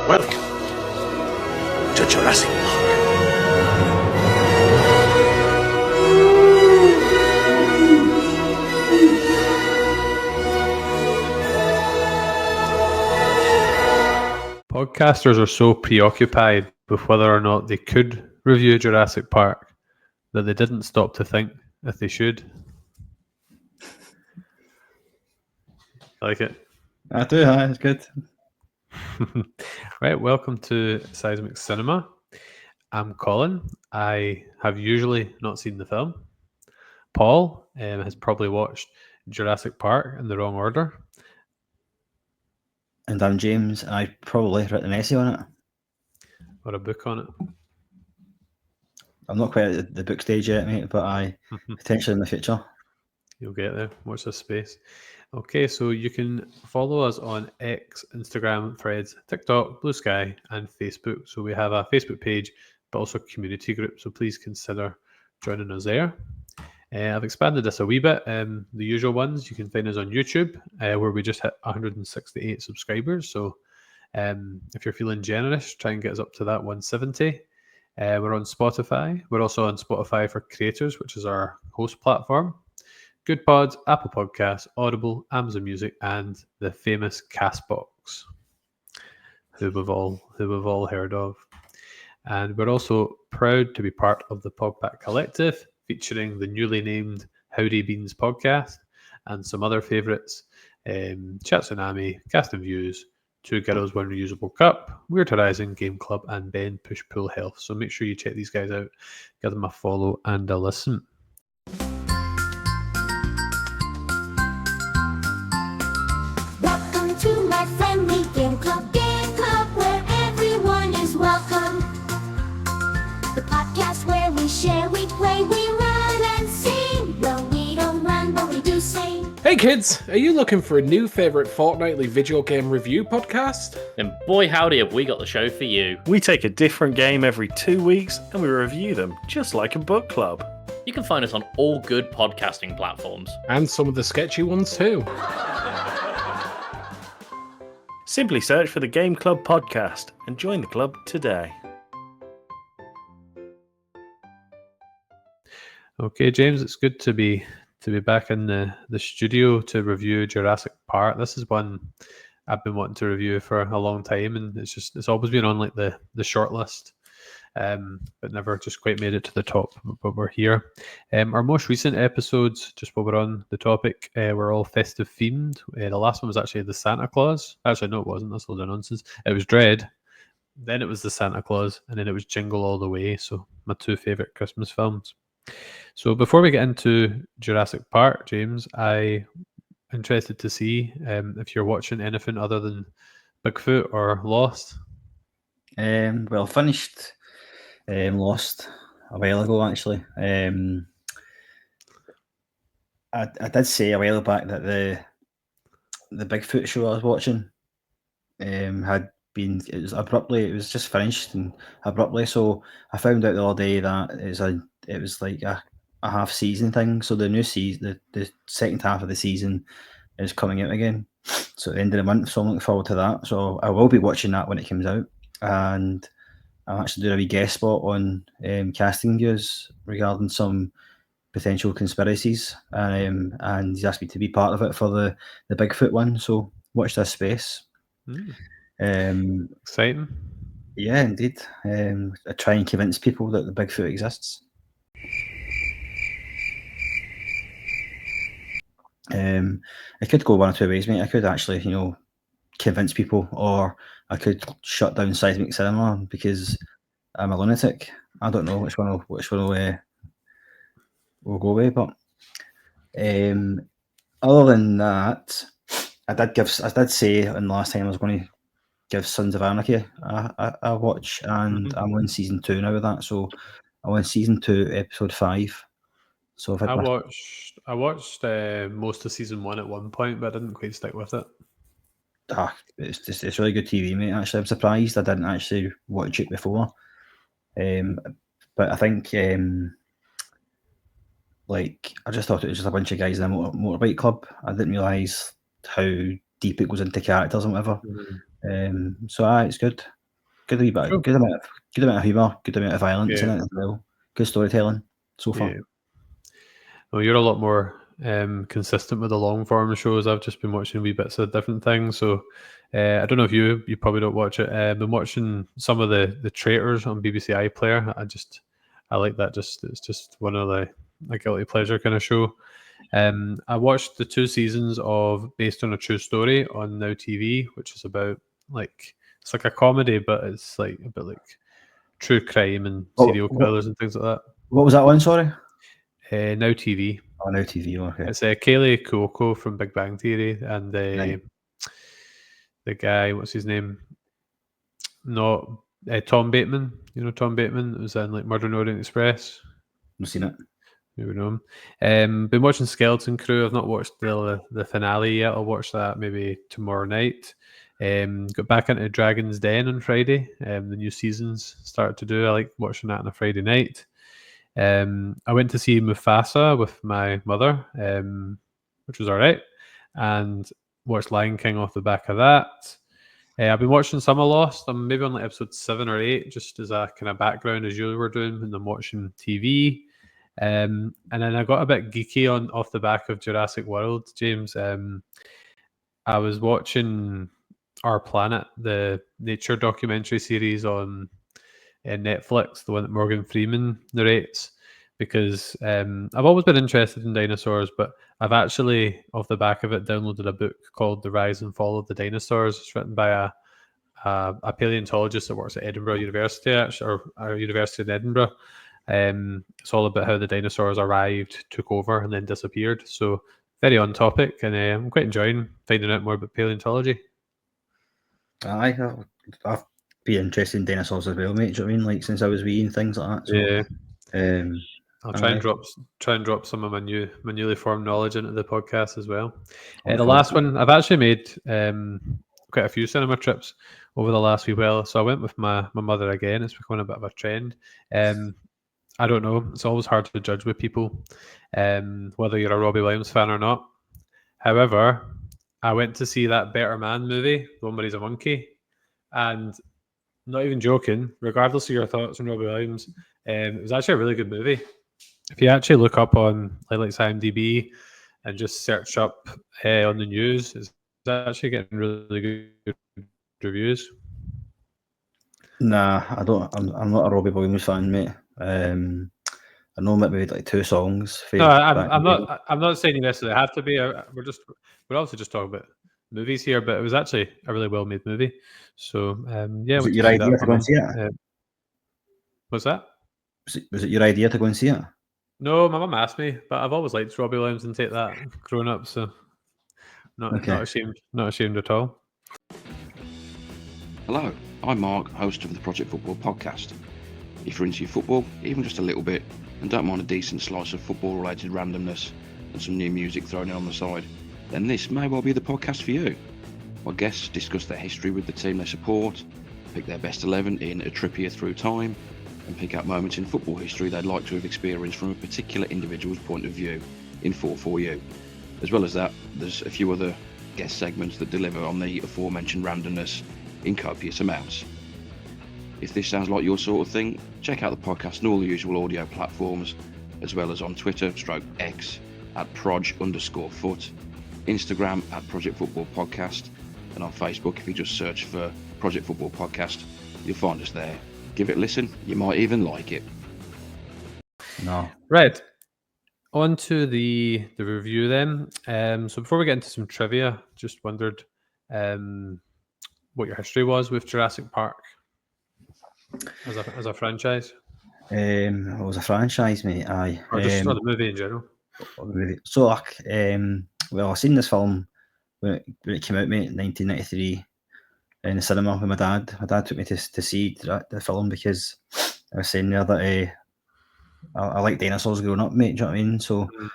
Welcome to Jurassic Park. Podcasters are so preoccupied with whether or not they could review Jurassic Park that they didn't stop to think if they should. I like it. I do, it's good. Right, welcome to Seismic Cinema. I'm Colin. I have usually not seen the film. Paul has probably watched Jurassic Park in the wrong order. And I'm James, and I probably written an essay on it. Or a book on it. I'm not quite at the book stage yet, mate, but I potentially in the future. You'll get there. Watch this space. Okay, so you can follow us on X, Instagram, Threads, TikTok, Blue Sky, and Facebook. So we have a Facebook page, but also a community group. So please consider joining us there. I've expanded this a wee bit. The usual ones, you can find us on YouTube, where we just hit 168 subscribers. So if you're feeling generous, try and get us up to that 170. We're on Spotify. We're also on Spotify for Creators, which is our host platform. Good Pods, Apple Podcasts, Audible, Amazon Music, and the famous Castbox, who we've all heard of. And we're also proud to be part of the Podpack Collective, featuring the newly named Howdy Beans podcast and some other favourites: Chatsunami, Cast and Views, Two Girls, One Reusable Cup, Weird Horizon, Game Club, and Ben Push Pull Health. So make sure you check these guys out, give them a follow and a listen. Welcome to my friendly game club where everyone is welcome. The podcast where we share, we play, we run and sing. Well, we don't run, but we do sing. Hey kids, are you looking for a new favourite fortnightly video game review podcast? Then boy howdy have we got the show for you. We take a different game every 2 weeks and we review them just like a book club. You can find us on all good podcasting platforms. And some of the sketchy ones too. Simply search for the Game Club podcast and join the club today. Okay, James, it's good to be back in the studio to review Jurassic Park. This is one I've been wanting to review for a long time, and it's always been on like the short list, but never just quite made it to the top. But we're here. Our most recent episodes, just while we're on the topic, were all festive themed. The last one was actually the Santa Claus. Actually, no, it wasn't. That's all the nonsense. It was Dread. Then it was the Santa Claus, and then it was Jingle All the Way. So my two favorite Christmas films. So before we get into Jurassic Park, James, I'm interested to see if you're watching anything other than Bigfoot or Lost. Well, finished Lost a while ago, actually. I did say a while back that the Bigfoot show I was watching had been, it was just finished and abruptly. So I found out the other day that it was like a half season thing. So the new season, the second half of the season is coming out again. So at the end of the month, so I'm looking forward to that. So I will be watching that when it comes out. And I'm actually doing a wee guest spot on casting views regarding some potential conspiracies. And he's asked me to be part of it for the Bigfoot one. So watch this space. Exciting. Yeah, indeed. I try and convince people that the Bigfoot exists. It could go one or two ways, mate. I could actually, convince people, or I could shut down Seismic Cinema because I'm a lunatic. I don't know which one will go away, but other than that, I did say in last time I was going to give Sons of Anarchy a watch, and I'm on season 2 now with that. So I'm on season 2, episode 5. So I watched most of season 1 at one point, but I didn't quite stick with it. It's really good TV, mate. Actually, I'm surprised I didn't actually watch it before. But I think I just thought it was just a bunch of guys in a motorbike club. I didn't realise how deep it goes into characters and whatever. So it's good. Good wee bit, Cool. good amount of humour, good amount of violence in Yeah. it as well. Good storytelling so far. Yeah. Well, you're a lot more consistent with the long form shows. I've just been watching wee bits of different things. So I don't know if you probably don't watch it. I've been watching some of the Traitors on BBC iPlayer. I like that. It's just one of the guilty pleasure kind of show. I watched the 2 seasons of Based on a True Story on Now TV, which is about it's like a comedy, but it's like a bit like true crime and serial killers and things like that. What was that one? Sorry. Now TV. Oh, Now TV. Okay. It's Kaylee Cuoco from Big Bang Theory and Right. the guy, what's his name? Not Tom Bateman. You know Tom Bateman? It was in like Murder on the Orient Express. I've seen it. You would know him. Been watching Skeleton Crew. I've not watched the finale yet. I'll watch that maybe tomorrow night. Got back into Dragon's Den on Friday. The new seasons started to do. I like watching that on a Friday night. I went to see Mufasa with my mother, which was all right, and watched Lion King off the back of that. I've been watching some of Lost. I'm maybe on like episode 7 or 8, just as a kind of background as you were doing, and I'm watching TV. And then I got a bit geeky off the back of Jurassic World, James. I was watching Our Planet, the nature documentary series on Netflix, the one that Morgan Freeman narrates, because I've always been interested in dinosaurs, but I've actually, off the back of it, downloaded a book called The Rise and Fall of the Dinosaurs. It's written by a paleontologist that works at Edinburgh University, actually, or University in Edinburgh. It's all about how the dinosaurs arrived, took over, and then disappeared. So very on topic, and I'm quite enjoying finding out more about paleontology. I've been interested in dinosaurs as well, mate. Do you know what I mean? Like since I was wee and things like that. So, Yeah. I'll try aye. and drop some of my newly formed knowledge into the podcast as well. The Okay. last one, I've actually made quite a few cinema trips over the last wee while. So I went with my mother again. It's becoming a bit of a trend. I don't know. It's always hard to judge with people, whether you're a Robbie Williams fan or not. However, I went to see that Better Man movie, the one where he's a monkey, and not even joking, regardless of your thoughts on Robbie Williams, it was actually a really good movie. If you actually look up on like IMDb and just search up on the news, it's actually getting really good reviews. Nah, I don't. I'm not a Robbie Williams fan, mate. I know maybe like 2 songs. No, I'm not saying you necessarily have to be. We're obviously just talking about movies here, but it was actually a really well made movie. So yeah, Was we it can your see idea that to go and see it? What's that? Was it your idea to go and see it? No, my mum asked me, but I've always liked Robbie Williams and take that growing up, so not ashamed at all. Hello, I'm Mark, host of the Project Football podcast. If you're into your football, even just a little bit, and don't mind a decent slice of football-related randomness and some new music thrown in on the side, then this may well be the podcast for you. My guests discuss their history with the team they support, pick their best 11 in a trip here through time, and pick out moments in football history they'd like to have experienced from a particular individual's point of view in 4-4-U. As well as that, there's a few other guest segments that deliver on the aforementioned randomness in copious amounts. If this sounds like your sort of thing, check out the podcast on all the usual audio platforms, as well as on Twitter/X at proj_foot, Instagram at Project Football Podcast, and on Facebook, if you just search for Project Football Podcast, you'll find us there. Give it a listen, you might even like it. No. Right. On to the review then. So before we get into some trivia, just wondered what your history was with Jurassic Park as a franchise. It was a franchise, mate. Aye. Or just or the movie in general. So, like, well, I seen this film when it came out, mate, in 1993 in the cinema with my dad. My dad took me to see the film because I was saying there that I like dinosaurs growing up, mate. Do you know what I mean? So, I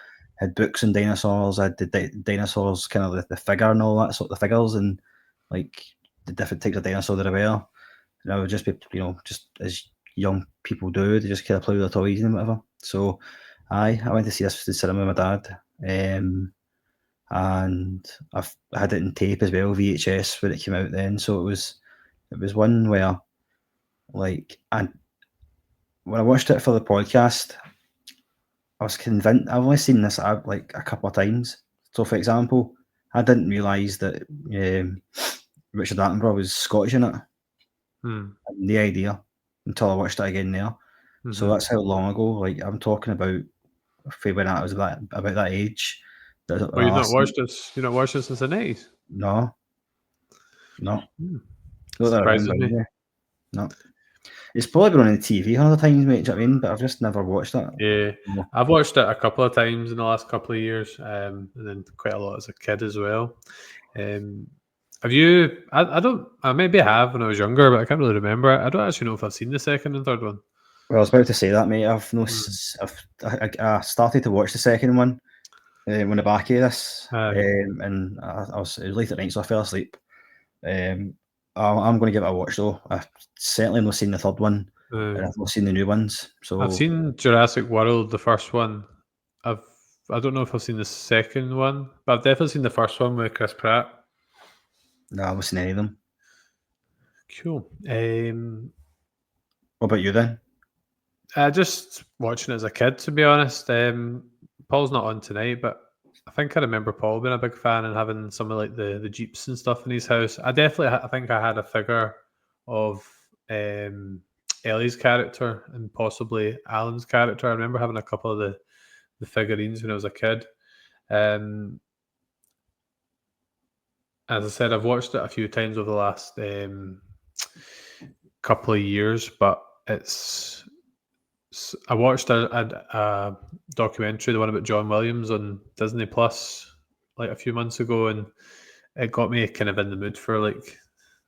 had books on dinosaurs. I had the dinosaurs, kind of the figure and all that sort of figures, and like the different types of dinosaur there were. And I would just be, just as young people do, they just kind of play with their toys and whatever. So, I went to see this at the cinema with my dad. and I had it in tape as well, VHS, when it came out then. So it was one where, like, and when I watched it for the podcast, I was convinced. I've only seen this like a couple of times. So, for example, I didn't realise that Richard Attenborough was Scottish in it. Hmm. I had no idea until I watched it again there. So Mhm. that's how long ago. Like, I'm talking about when I was about that age. Well, you've not watched this. You've not watched this since the 90s. No, no. Hmm. Not that I Surprises remember, me. anyway. No. It's probably been on the TV a lot of times, mate. Do you know what I mean? But I've just never watched it. Yeah, No. I've watched it a couple of times in the last couple of years, and then quite a lot as a kid as well. Have you? I don't. I maybe have when I was younger, but I can't really remember. I don't actually know if I've seen the second and third one. Well, I was about to say that, mate. I've no. Mm. I started to watch the second one on the back of this, Aye. and it was late at night, so I fell asleep. I'm going to give it a watch though. I've certainly not seen the third one, and I've not seen the new ones. So I've seen Jurassic World, the first one. I don't know if I've seen the second one, but I've definitely seen the first one with Chris Pratt. no, I've not seen any of them. Cool. What about you then? Just watching it as a kid, to be honest. Paul's not on tonight, but I think I remember Paul being a big fan and having some of like the Jeeps and stuff in his house. I think I had a figure of Ellie's character and possibly Alan's character. I remember having a couple of the figurines when I was a kid. As I said, I've watched it a few times over the last couple of years, but I watched a documentary, the one about John Williams on Disney Plus, like a few months ago, and it got me kind of in the mood for like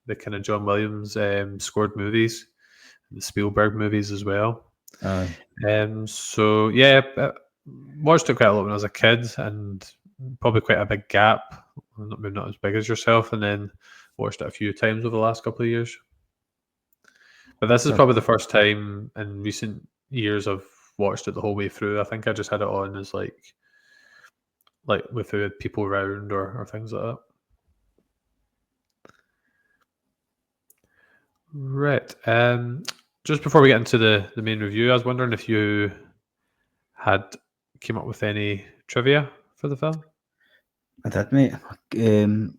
the kind of John Williams scored movies, the Spielberg movies as well. So yeah, I watched it quite a lot when I was a kid, and probably quite a big gap, maybe not as big as yourself, and then watched it a few times over the last couple of years. But this is probably the first time in recent years I've watched it the whole way through. I think I just had it on as like without people around or things like that. Right. Just before we get into the main review, I was wondering if you had came up with any trivia for the film. I did, mate.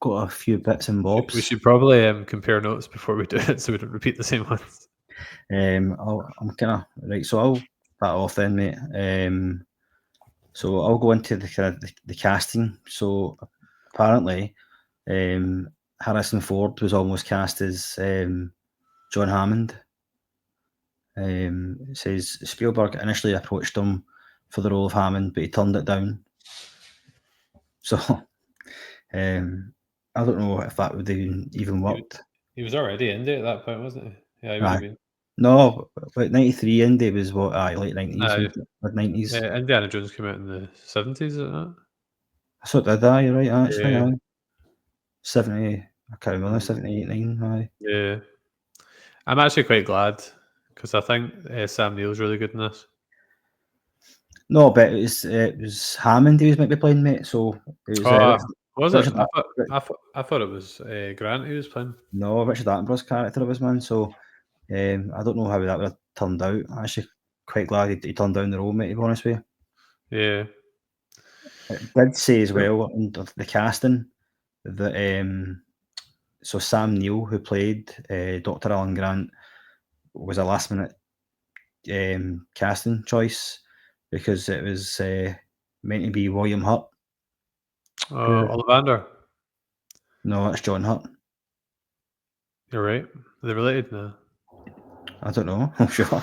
Got a few bits and bobs. We should probably compare notes before we do it, so we don't repeat the same ones. I'm kind of right. So I'll start off then, mate. So I'll go into the kind of the casting. So apparently, Harrison Ford was almost cast as John Hammond. It says Spielberg initially approached him for the role of Hammond, but he turned it down. So I don't know if that would even worked. He was already in there at that point, wasn't he? Yeah, he would have been. No, but 93 Indy was what? Late 90s, Aye. mid 90s. Indiana Jones came out in the 70s, is it not? So did I, you're right, actually. Yeah. 70, I can't remember, 78, 9, aye. Yeah. I'm actually quite glad because I think Sam Neill's really good in this. No, but it was Hammond he was maybe playing, mate. So it was. Was Richard it? I thought it was Grant he was playing. No, Richard Attenborough's character it was, man. So I don't know how that would have turned out. I'm actually quite glad he turned down the role, mate, to be honest with you. Yeah. It did say as well in the casting that so Sam Neill, who played Dr. Alan Grant, was a last minute casting choice because it was meant to be William Hurt. Ollivander. No, that's John Hurt. You're right. Are they related now? I don't know. I'm sure.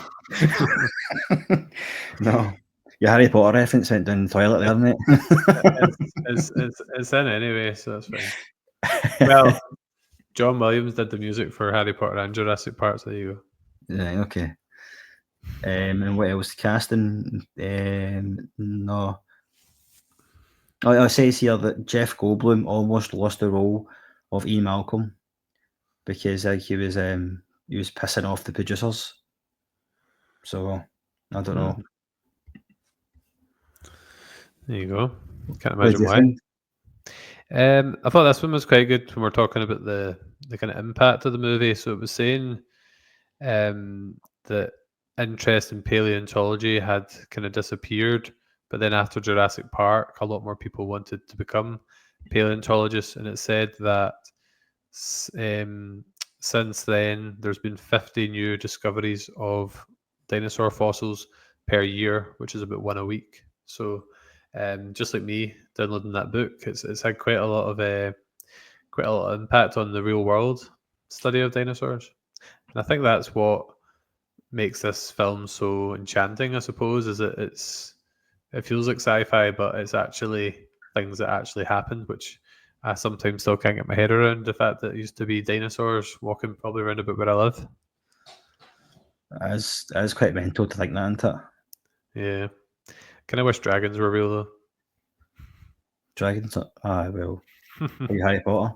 No. Your Harry Potter reference went down the toilet there, mate. It's in anyway, so that's fine. Well, John Williams did the music for Harry Potter and Jurassic Park, so there you go. Right, okay. And what else? Casting? No. Oh, it says here that Jeff Goldblum almost lost the role of E. Malcolm because he was pissing off the producers. So I don't know. There you go. Can't imagine why. I thought this one was quite good when we're talking about the kind of impact of the movie. So it was saying that interest in paleontology had kind of disappeared, but then after Jurassic Park, a lot more people wanted to become paleontologists, and it said that since then there's been 50 new discoveries of dinosaur fossils per year, which is about one a week. So just like me downloading that book, it's had quite a lot of impact on the real world study of dinosaurs. And I think that's what makes this film so enchanting, I suppose, is that it feels like sci-fi, but it's actually things that actually happened, which I sometimes still can't get my head around. The fact that it used to be dinosaurs walking probably around about where I live. That is quite mental to think that, isn't it? Yeah. Kind of wish dragons were real though. Dragons? Well, are you Harry Potter?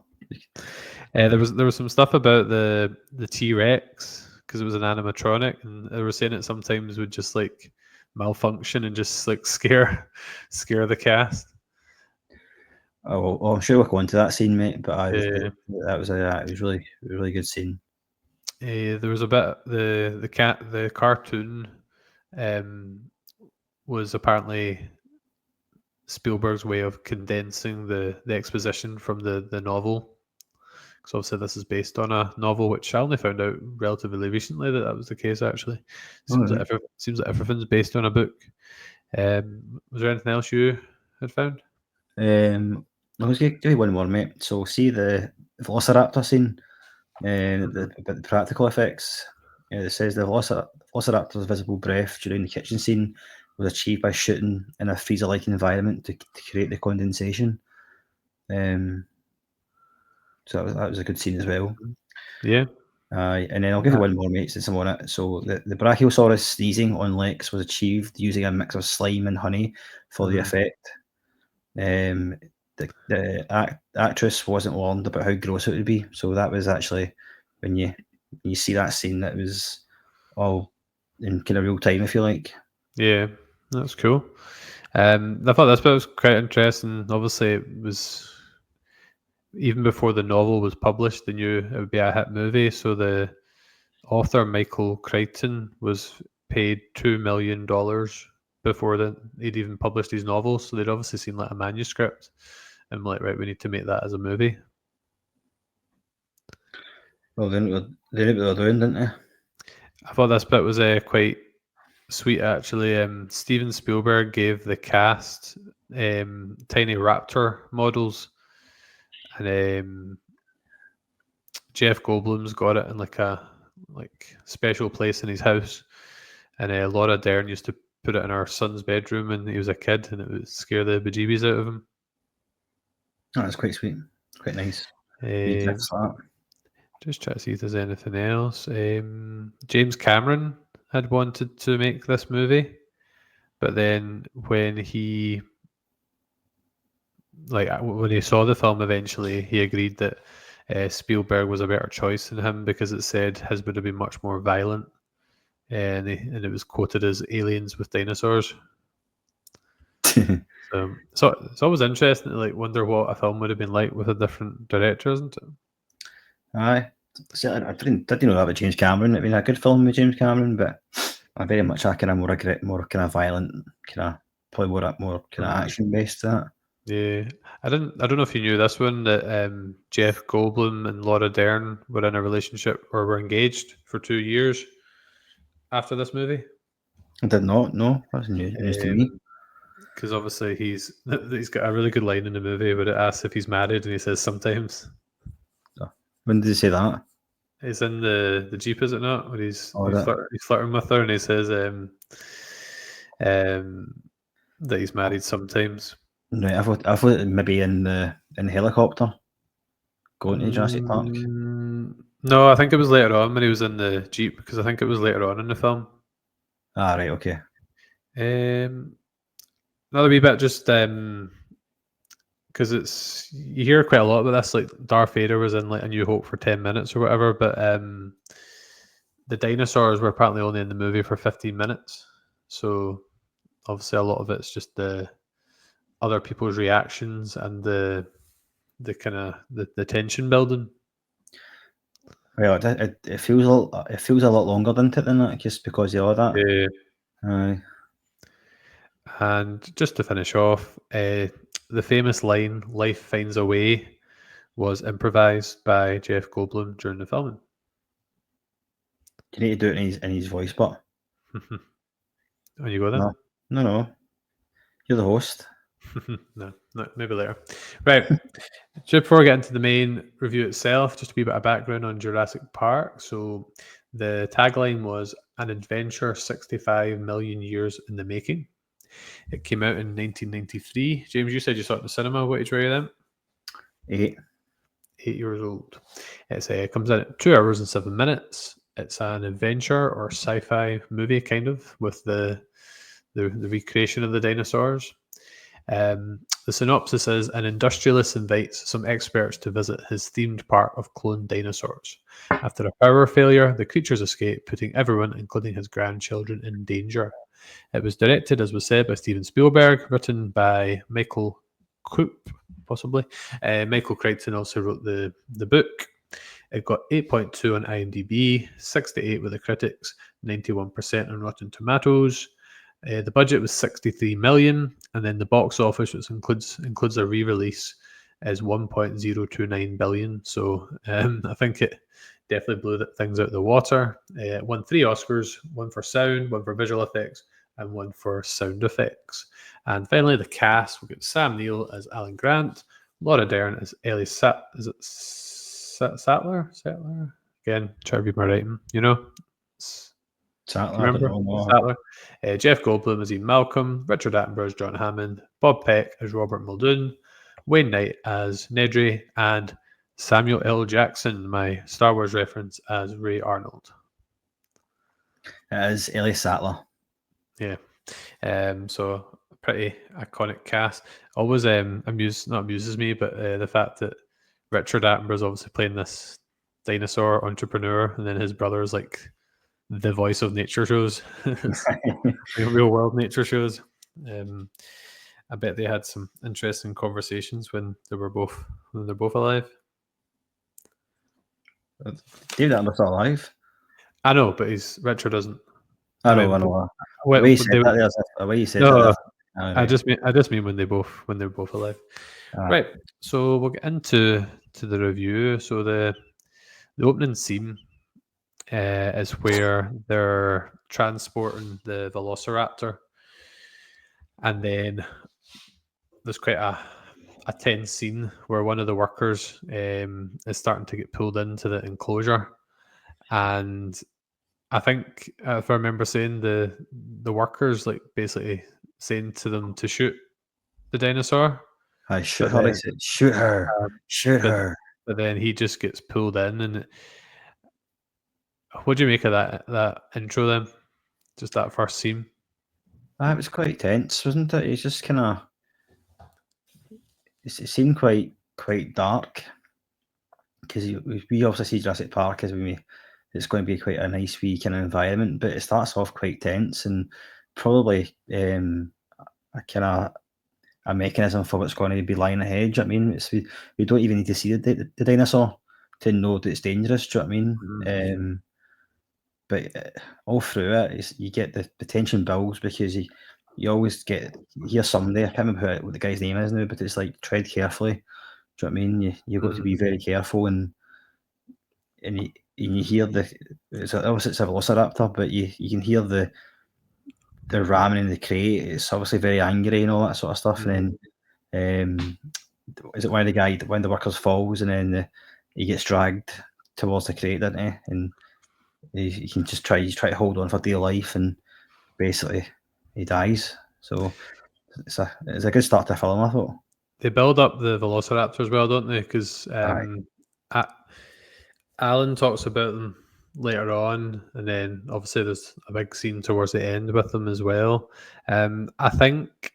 There was some stuff about the T-Rex because it was an animatronic, and they were saying it sometimes would just like malfunction and just like scare the cast. Oh, well, I'm sure we'll go into that scene, mate. But Yeah. it was really good scene. There was a bit the cartoon was apparently Spielberg's way of condensing the exposition from the novel. Because obviously this is based on a novel, which I only found out relatively recently that was the case. Actually, seems like everything's based on a book. Was there anything else you had found? I was going to give you one more, mate. So, see the Velociraptor scene, about the practical effects. It says the Velociraptor's visible breath during the kitchen scene was achieved by shooting in a freezer-like environment to create the condensation. So that was a good scene as well. Yeah. And then I'll give you one more, mate, since I'm on it. So the Brachiosaurus sneezing on Lex was achieved using a mix of slime and honey for the effect. The actress wasn't warned about how gross it would be, so that was actually when you see that scene, that was all in kind of real time, if you like. Yeah, that's cool. I thought this bit was quite interesting. Obviously, it was even before the novel was published, they knew it would be a hit movie. So the author Michael Crichton was paid $2 million before he'd even published his novel. So they'd obviously seen like a manuscript and like, right, we need to make that as a movie. Well, they knew what they were doing, didn't they? I thought this bit was quite sweet, actually. Steven Spielberg gave the cast tiny raptor models, and Jeff Goldblum's got it in like a special place in his house, and Laura Dern used to put it in her son's bedroom when he was a kid, and it would scare the bejeebies out of him. Oh, that's quite sweet, quite nice. Just try to see if there's anything else. James Cameron had wanted to make this movie, but then when he saw the film, eventually he agreed that Spielberg was a better choice than him because it said his would have been much more violent, and it was quoted as aliens with dinosaurs. So it's always interesting to wonder what a film would have been like with a different director, isn't it? Aye. See, I didn't know that about James Cameron. I mean, a good film with James Cameron, but I very much a kind of more kind of violent, kind of probably more kind of action based. That. Yeah, I don't know if you knew this one, that Jeff Goldblum and Laura Dern were in a relationship or were engaged for 2 years after this movie. I did not know. That's news to me. Because obviously he's got a really good line in the movie where it asks if he's married, and he says sometimes. When did he say that? It's in the Jeep, is it not? Where he's flirting with her, and he says that he's married sometimes. Right, I thought maybe in the helicopter going to Jurassic Park. No, I think it was later on when he was in the Jeep, because I think it was later on in the film. Ah, right, okay. Another wee bit, just because you hear quite a lot about this, like Darth Vader was in like A New Hope for 10 minutes or whatever, but the dinosaurs were apparently only in the movie for 15 minutes. So obviously a lot of it's just the other people's reactions and the the kind of the tension building. Well, it feels a lot longer, doesn't it, than that, just because of all that. Yeah. Aye. And just to finish off, the famous line "Life finds a way" was improvised by Jeff Goldblum during the filming. You need to do it in his voice, but On you go then. no. You're the host. No, maybe later. Right. Just before we get into the main review itself, just a wee bit of background on Jurassic Park. So the tagline was "An adventure 65 million years in the making." It came out in 1993. James, you said you saw it in the cinema. What age were you then? 8. 8 years old. It comes in at 2 hours and 7 minutes. It's an adventure or sci-fi movie, kind of, with the recreation of the dinosaurs. The synopsis is: an industrialist invites some experts to visit his themed park of cloned dinosaurs. After a power failure, the creatures escape, putting everyone, including his grandchildren, in danger. It was directed, as was said, by Steven Spielberg, written by Michael Coop, possibly. Michael Crichton also wrote the book. It got 8.2 on IMDb, 68 with the critics, 91% on Rotten Tomatoes. The budget was 63 million, and then the box office, which includes a re-release, is 1.029 billion. So I think it definitely blew things out of the water. It won 3 Oscars: one for sound, one for visual effects, and one for sound effects. And finally, the cast: we got Sam Neill as Alan Grant, Laura Dern as Ellie Sattler. Again, try to read my writing. You know. Remember? Sattler. Jeff Goldblum as Ian Malcolm, Richard Attenborough as John Hammond, Bob Peck as Robert Muldoon, Wayne Knight as Nedry, and Samuel L. Jackson, my Star Wars reference, as Ray Arnold. As Ellie Sattler. Yeah. So a pretty iconic cast. Always amuses me, but the fact that Richard Attenborough is obviously playing this dinosaur entrepreneur, and then his brother is like the voice of nature shows, real world nature shows. I bet they had some interesting conversations when they're both alive. David Attenborough's still alive. I know, but Richard doesn't. I know. The way you said that. I just mean when they're both alive. Right. So we'll get into the review. So the opening scene is where they're transporting the Velociraptor, and then there's quite a tense scene where one of the workers is starting to get pulled into the enclosure, and I think if I remember saying, the workers like basically saying to them to shoot the dinosaur. I shoot her. He said, shoot her. Shoot her. But then he just gets pulled in, and what do you make of that intro then? Just that first scene. It was quite tense, wasn't it? It's just kind of. It seemed quite dark, because we obviously see Jurassic Park as it's going to be quite a nice wee kind of environment, but it starts off quite tense, and probably a mechanism for what's going to be lying ahead. Do you know what I mean? We don't even need to see the dinosaur to know that it's dangerous. Do you know what I mean? Mm-hmm. But all through it, you get the tension builds, because you always hear somebody. I can't remember what the guy's name is now, but it's like, tread carefully. Do you know what I mean? You've got to be very careful, and you hear it's obviously a Velociraptor, but you can hear the ramming in the crate. It's obviously very angry and all that sort of stuff. And then is it one of the workers falls, and then he gets dragged towards the crate, doesn't he? And he can just try to hold on for dear life, and basically he dies. So it's a good start to the film, I thought. They build up the Velociraptor as well, don't they? Because Alan talks about them later on, and then obviously there's a big scene towards the end with them as well. I think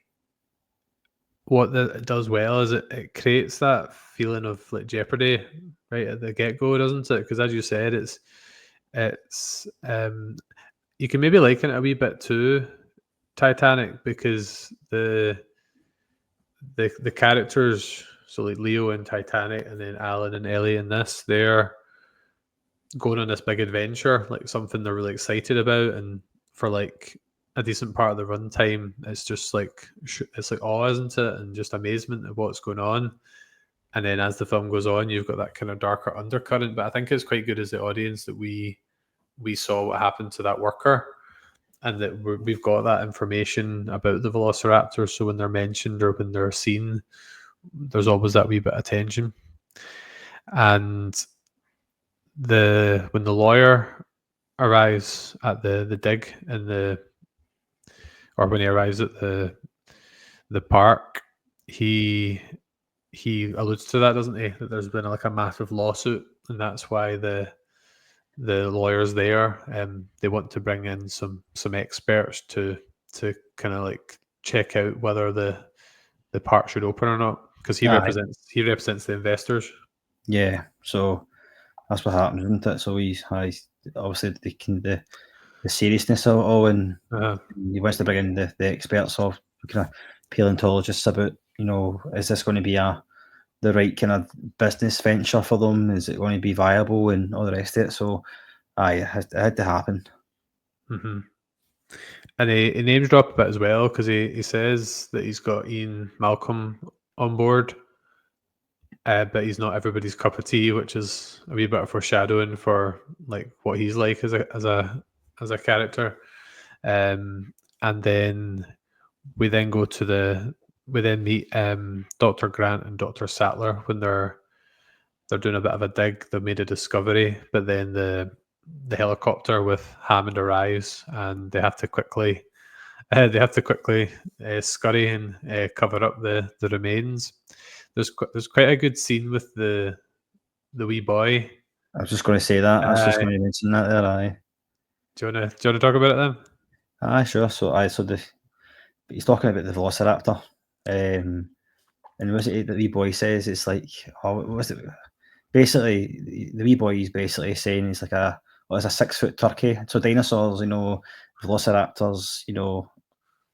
what it does well is it creates that feeling of like jeopardy right at the get-go, doesn't it? Because as you said, it's you can maybe liken it a wee bit to Titanic, because the characters So like Leo in Titanic, and then Alan and Ellie in this, they're going on this big adventure, like something they're really excited about, and for like a decent part of the runtime, it's just like it's like awe, isn't it, and just amazement at what's going on. And then as the film goes on, you've got that kind of darker undercurrent. But I think it's quite good as the audience that we saw what happened to that worker, and that we've got that information about the velociraptors. So when they're mentioned or when they're seen, there's always that wee bit of tension. And when the lawyer arrives at the dig or when he arrives at the park, he alludes to that, doesn't he? That there's been like a massive lawsuit, and that's why the lawyers there, they want to bring in some experts to kind of like check out whether the park should open or not, because he represents the investors. Yeah, so that's what happens, isn't it? So he's obviously the seriousness of it all, and he wants to bring in the experts of kind of paleontologists about, is this going to be the right kind of business venture for them? Is it going to be viable and all the rest of it? So it had to happen. Mm-hmm. And he names drop a bit as well, because he says that he's got Ian Malcolm on board, but he's not everybody's cup of tea, which is a wee bit of foreshadowing for like what he's like as a character. And then we then meet Dr. Grant and Dr. Sattler when they're doing a bit of a dig. They've made a discovery, but then the helicopter with Hammond arrives, and they have to quickly scurry and cover up the remains. There's quite a good scene with the wee boy. I was just going to say that. I was just going to mention that there. Aye. Do you want to talk about it then? Aye, sure. So he's talking about the velociraptor, and what's it the wee boy says? It's like, what's it? Basically, the wee boy is basically saying it's like it's a 6-foot turkey. So dinosaurs, velociraptors,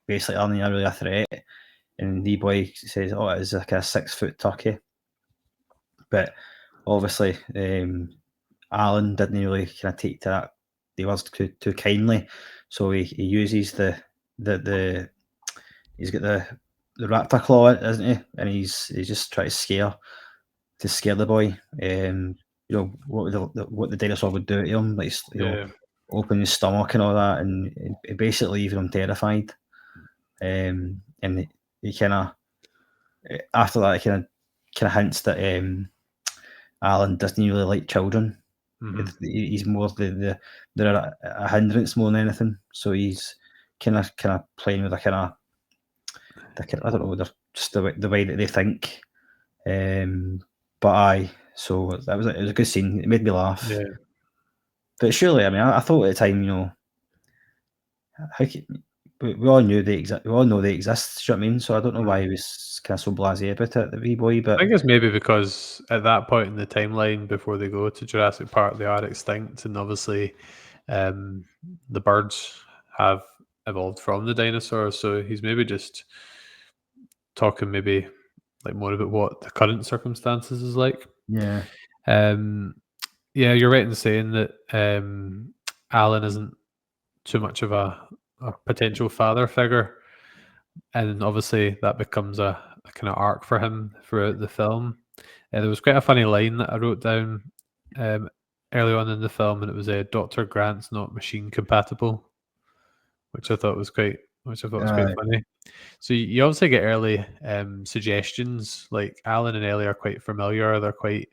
basically aren't really a threat. And the boy says, it is like a 6-foot turkey. But obviously, Alan didn't really kind of take to that. He was too kindly, so he uses the he's got the raptor claw, isn't he? And he's just trying to scare the boy. What the dinosaur would do to him, like open his stomach and all that, and it basically leaving him terrified. And he kind of after that, he kind of hints that Alan doesn't really like children. Mm-hmm. He's more they're a hindrance more than anything. So he's kind of playing with I don't know, they're just the way that they think. So it was a good scene. It made me laugh. Yeah. But surely, I mean, I thought at the time, we all knew they exist. We all know they exist. Do you know what I mean? So I don't know why he was kind of so blasé about it, the wee boy. But I think it's maybe because at that point in the timeline, before they go to Jurassic Park, they are extinct, and obviously, the birds have evolved from the dinosaurs. So he's maybe just talking maybe like more about what the current circumstances is like. Yeah. Yeah, you're right in saying that Alan isn't too much of a potential father figure, and obviously that becomes a kind of arc for him throughout the film. There was quite a funny line that I wrote down early on in the film, and it was Dr. Grant's not machine compatible, which I thought was quite funny. So you obviously get early suggestions, like Alan and Ellie are quite familiar, they're quite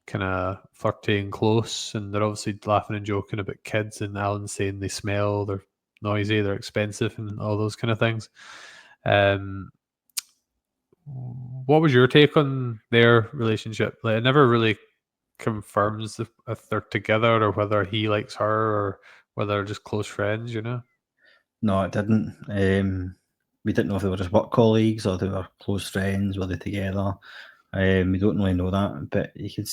kind of flirty and close, and they're obviously laughing and joking about kids, and Alan's saying they smell, they're noisy, they're expensive, and all those kind of things. What was your take on their relationship? Like, it never really confirms if they're together or whether he likes her or whether they're just close friends, No, it didn't. We didn't know if they were just work colleagues or they were close friends, were they together. We don't really know that, but you can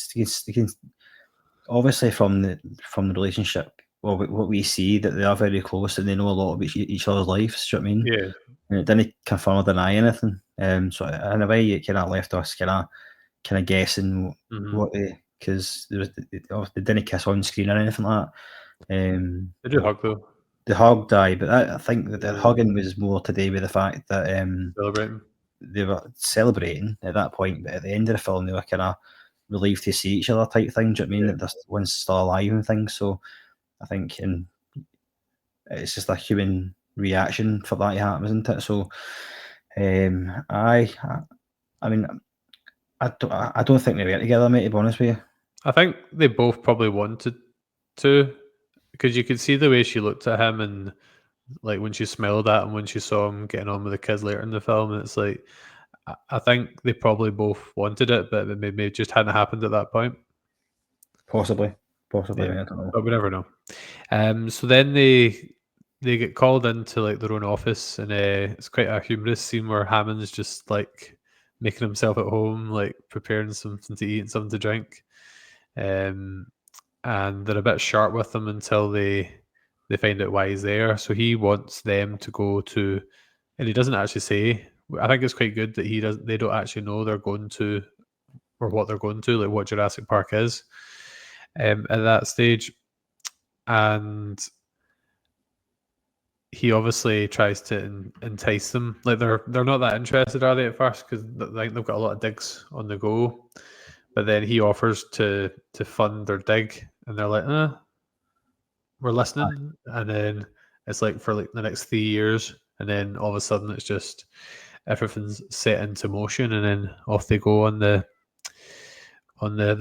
obviously from the relationship, well, what we see that they are very close and they know a lot of each other's lives. Do you know what I mean? Yeah. And it didn't confirm or deny anything. So in a way, it kind of left us kind of guessing Mhm. what because they didn't kiss on screen or anything like that. They do hug though, The hug died, but I think that the Yeah. hugging was more to do with the fact that celebrating. they were celebrating at that point, but at the end of the film, they were kind of relieved to see each other type thing. Do you know what I mean? Yeah. That they're one's still alive and things. So I think it's just a human reaction for that to happen, isn't it? So I mean, I don't think they were together, mate, to be honest with you. I think they both probably wanted to, because you could see the way she looked at him, and like when she smiled at him when she saw him getting on with the kids later in the film, and it's like I think they probably both wanted it, but it maybe just hadn't happened at that point. Possibly, Yeah. mate, I don't know. But we never know. So then they get called into like their own office, and it's quite a humorous scene where Hammond's just like making himself at home, like preparing something to eat and something to drink. And they're a bit sharp with him until they find out why he's there. So he wants them to go to, and he doesn't actually say. I think it's quite good that they don't actually know they're going to, or what they're going to, like what Jurassic Park is, at that stage. And he obviously tries to entice them. Like they're not that interested, are they, at first? Because I think they've got a lot of digs on the go. But then he offers to fund their dig, and they're like, we're listening. And then it's like for like the next 3 years, and then all of a sudden it's just everything's set into motion, and then off they go on the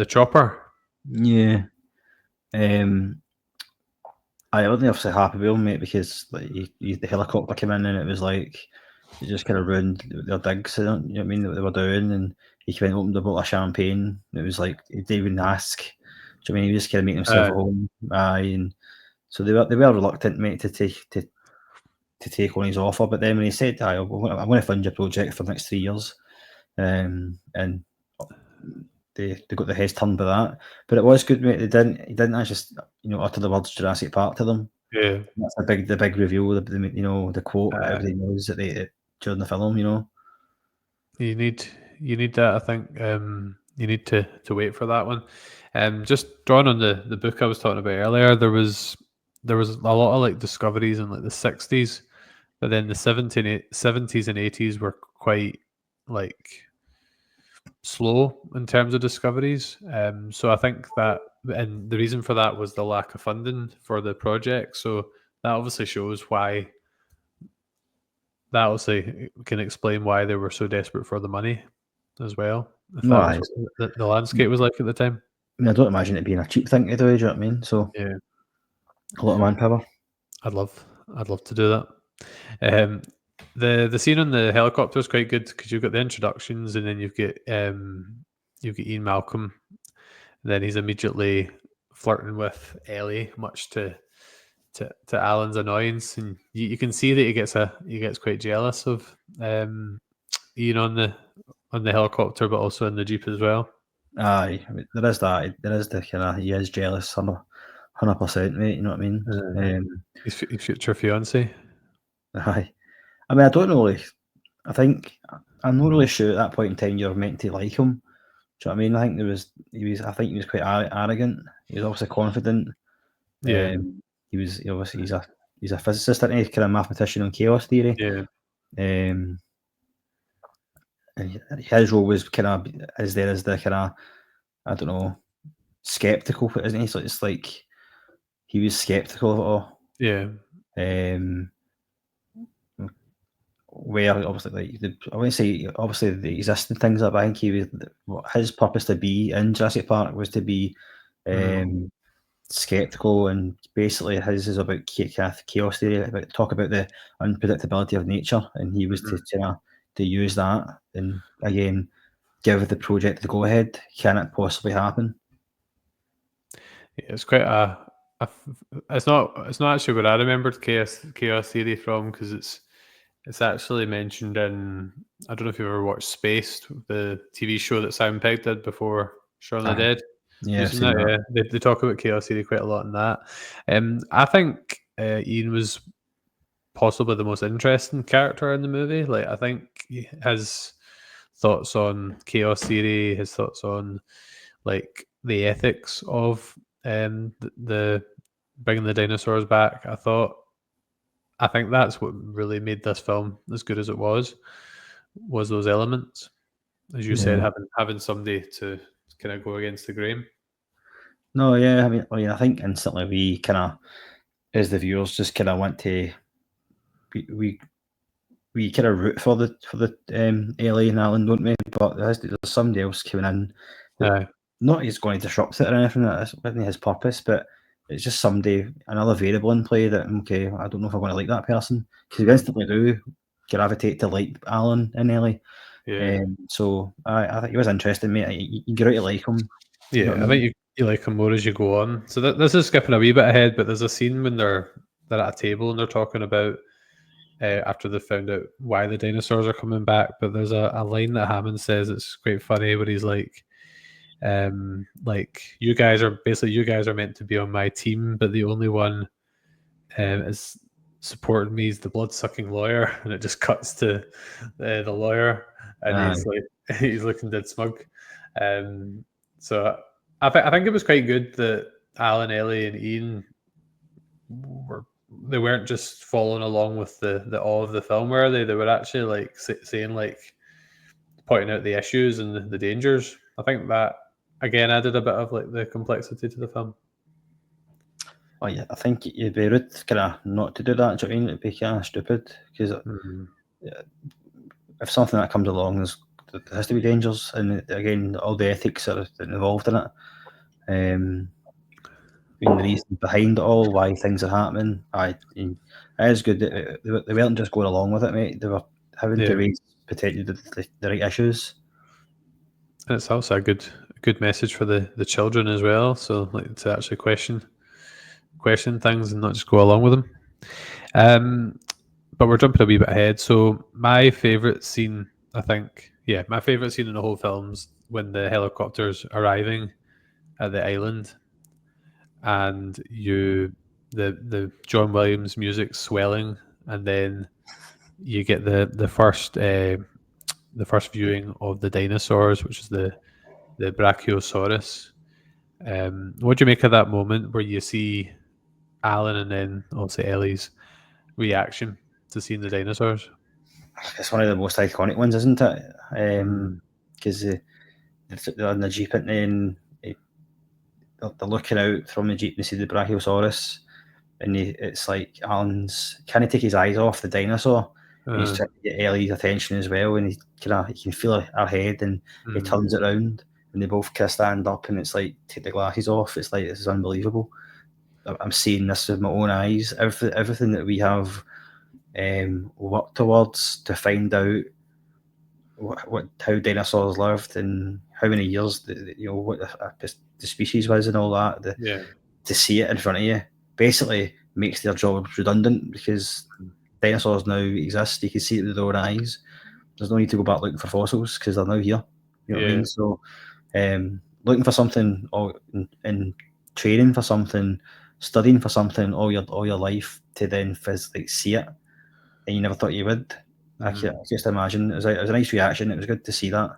chopper. Yeah. I wasn't obviously happy with him, mate, because like the helicopter came in and it was like it just kind of ruined their digs. You know what I mean? That they were doing, and he came in and opened a bottle of champagne. It was like he didn't even ask. Do you know what I mean? He just kind of made himself at home. And so they were reluctant, mate, to take on his offer. But then when he said, I'm going to fund your project for the next 3 years," and they got their heads turned by that. But it was good, mate. He didn't actually utter the words Jurassic Park to them. Yeah. That's the big reveal. The quote that everybody knows that during the film. You need that. I think you need to wait for that one. Just drawing on the book I was talking about earlier, there was a lot of like discoveries in like the 60s, but then the 70s and 80s were quite like slow in terms of discoveries. So I think that, and the reason for that was the lack of funding for the project. So that obviously shows why. That obviously can explain why they were so desperate for the money as well. If that was what the landscape was like at the time. I mean, I don't imagine it being a cheap thing to do. Do you know what I mean? So Yeah, a lot of manpower. I'd love to do that. The scene on the helicopter is quite good because you've got the introductions, and then you've got Ian Malcolm. And then he's immediately flirting with Ellie, much to Alan's annoyance, and you can see that he gets quite jealous of Ian on the helicopter, but also in the Jeep as well. Aye, I mean, there is that. There is the kind of he is jealous, 100%, mate. You know what I mean? His future fiance. Aye. I mean, I don't really. I think I'm not really sure at that point in time you're meant to like him. Do you know what I mean? I think I think he was quite arrogant. He was obviously confident. Yeah. He's a physicist, isn't he? Kind of mathematician on chaos theory. Yeah. And his role was kind of as the kind of, I don't know, skeptical, isn't he? So it's like he was skeptical of it all. Yeah. Where obviously, I wouldn't say obviously the existing things, but I think his purpose to be in Jurassic Park was to be skeptical, and basically his is about chaos theory, talk about the unpredictability of nature, and he was to use that and again give the project the go ahead. Can it possibly happen? Yeah, it's quite it's not actually what I remembered chaos theory from, because it's actually mentioned in, I don't know if you've ever watched Spaced, the TV show that Simon Pegg did before Shaun of the Dead. Yeah, Yeah, they talk about chaos theory quite a lot in that. I think Ian was possibly the most interesting character in the movie. Like, I think his thoughts on chaos theory, his thoughts on like the ethics of the bringing the dinosaurs back. I think that's what really made this film as good as it was those elements. As you said, Yeah. having somebody to kind of go against the grain. No, yeah, I think instantly we kind of, as the viewers, just kind of want to we kind of root for the Ellie and Alan, don't we? But there's somebody else coming in. Aye. Not he's going to disrupt it or anything. That isn't his purpose, but it's just somebody, another variable in play that, okay, I don't know if I'm going to like that person, because you instantly do gravitate to like Alan and Ellie. Yeah. So I think he was interesting, mate. You get out to like him. Yeah, I think you like them more as you go on. So this is skipping a wee bit ahead, but there's a scene when they're at a table and they're talking about after they found out why the dinosaurs are coming back. But there's a line that Hammond says it's quite funny, where he's like you guys are meant to be on my team, but the only one is supporting me is the blood-sucking lawyer, and it just cuts to the lawyer, and he's like he's looking dead smug. So I think it was quite good that Alan, Ellie, and Ian weren't just following along with the awe of the film, were they? They were actually like saying, like, pointing out the issues and the dangers. I think that again added a bit of like the complexity to the film. Oh yeah, I think you'd be rude kind of not to do that. Do you know what I mean? It'd be kind of stupid, because if something that comes along, there has to be dangers, and again, all the ethics that are involved in it. The reason behind it all, why things are happening. It is good that they weren't just going along with it, mate. They were having to raise potentially the right issues. And it's also a good message for the children as well. So, like, to actually question things and not just go along with them. But we're jumping a wee bit ahead. So my favourite scene, my favourite scene in the whole film's when the helicopter's arriving at the island, and the John Williams music swelling, and then you get the first viewing of the dinosaurs, which is the Brachiosaurus. What do you make of that moment where you see Alan and then obviously Ellie's reaction to seeing the dinosaurs? It's one of the most iconic ones, isn't it? Because they're in the Jeep, and then they're looking out from the Jeep and they see the Brachiosaurus, and it's like Alan's kind of take his eyes off the dinosaur. And he's trying to get Ellie's attention as well, and he can feel her head, and he turns it around, and they both kind of stand up, and it's like, take the glasses off. It's like, this is unbelievable. I'm seeing this with my own eyes. Everything that we have worked towards to find out how dinosaurs lived and how many years, what the species was and all that. To see it in front of you basically makes their jobs redundant, because dinosaurs now exist. You can see it with their own eyes. There's no need to go back looking for fossils, because they're now here. You know what I mean? So looking for something, or in training for something, studying for something all your life, to then physically see it, and you never thought you would. I can just imagine. It was a nice reaction. It was good to see that.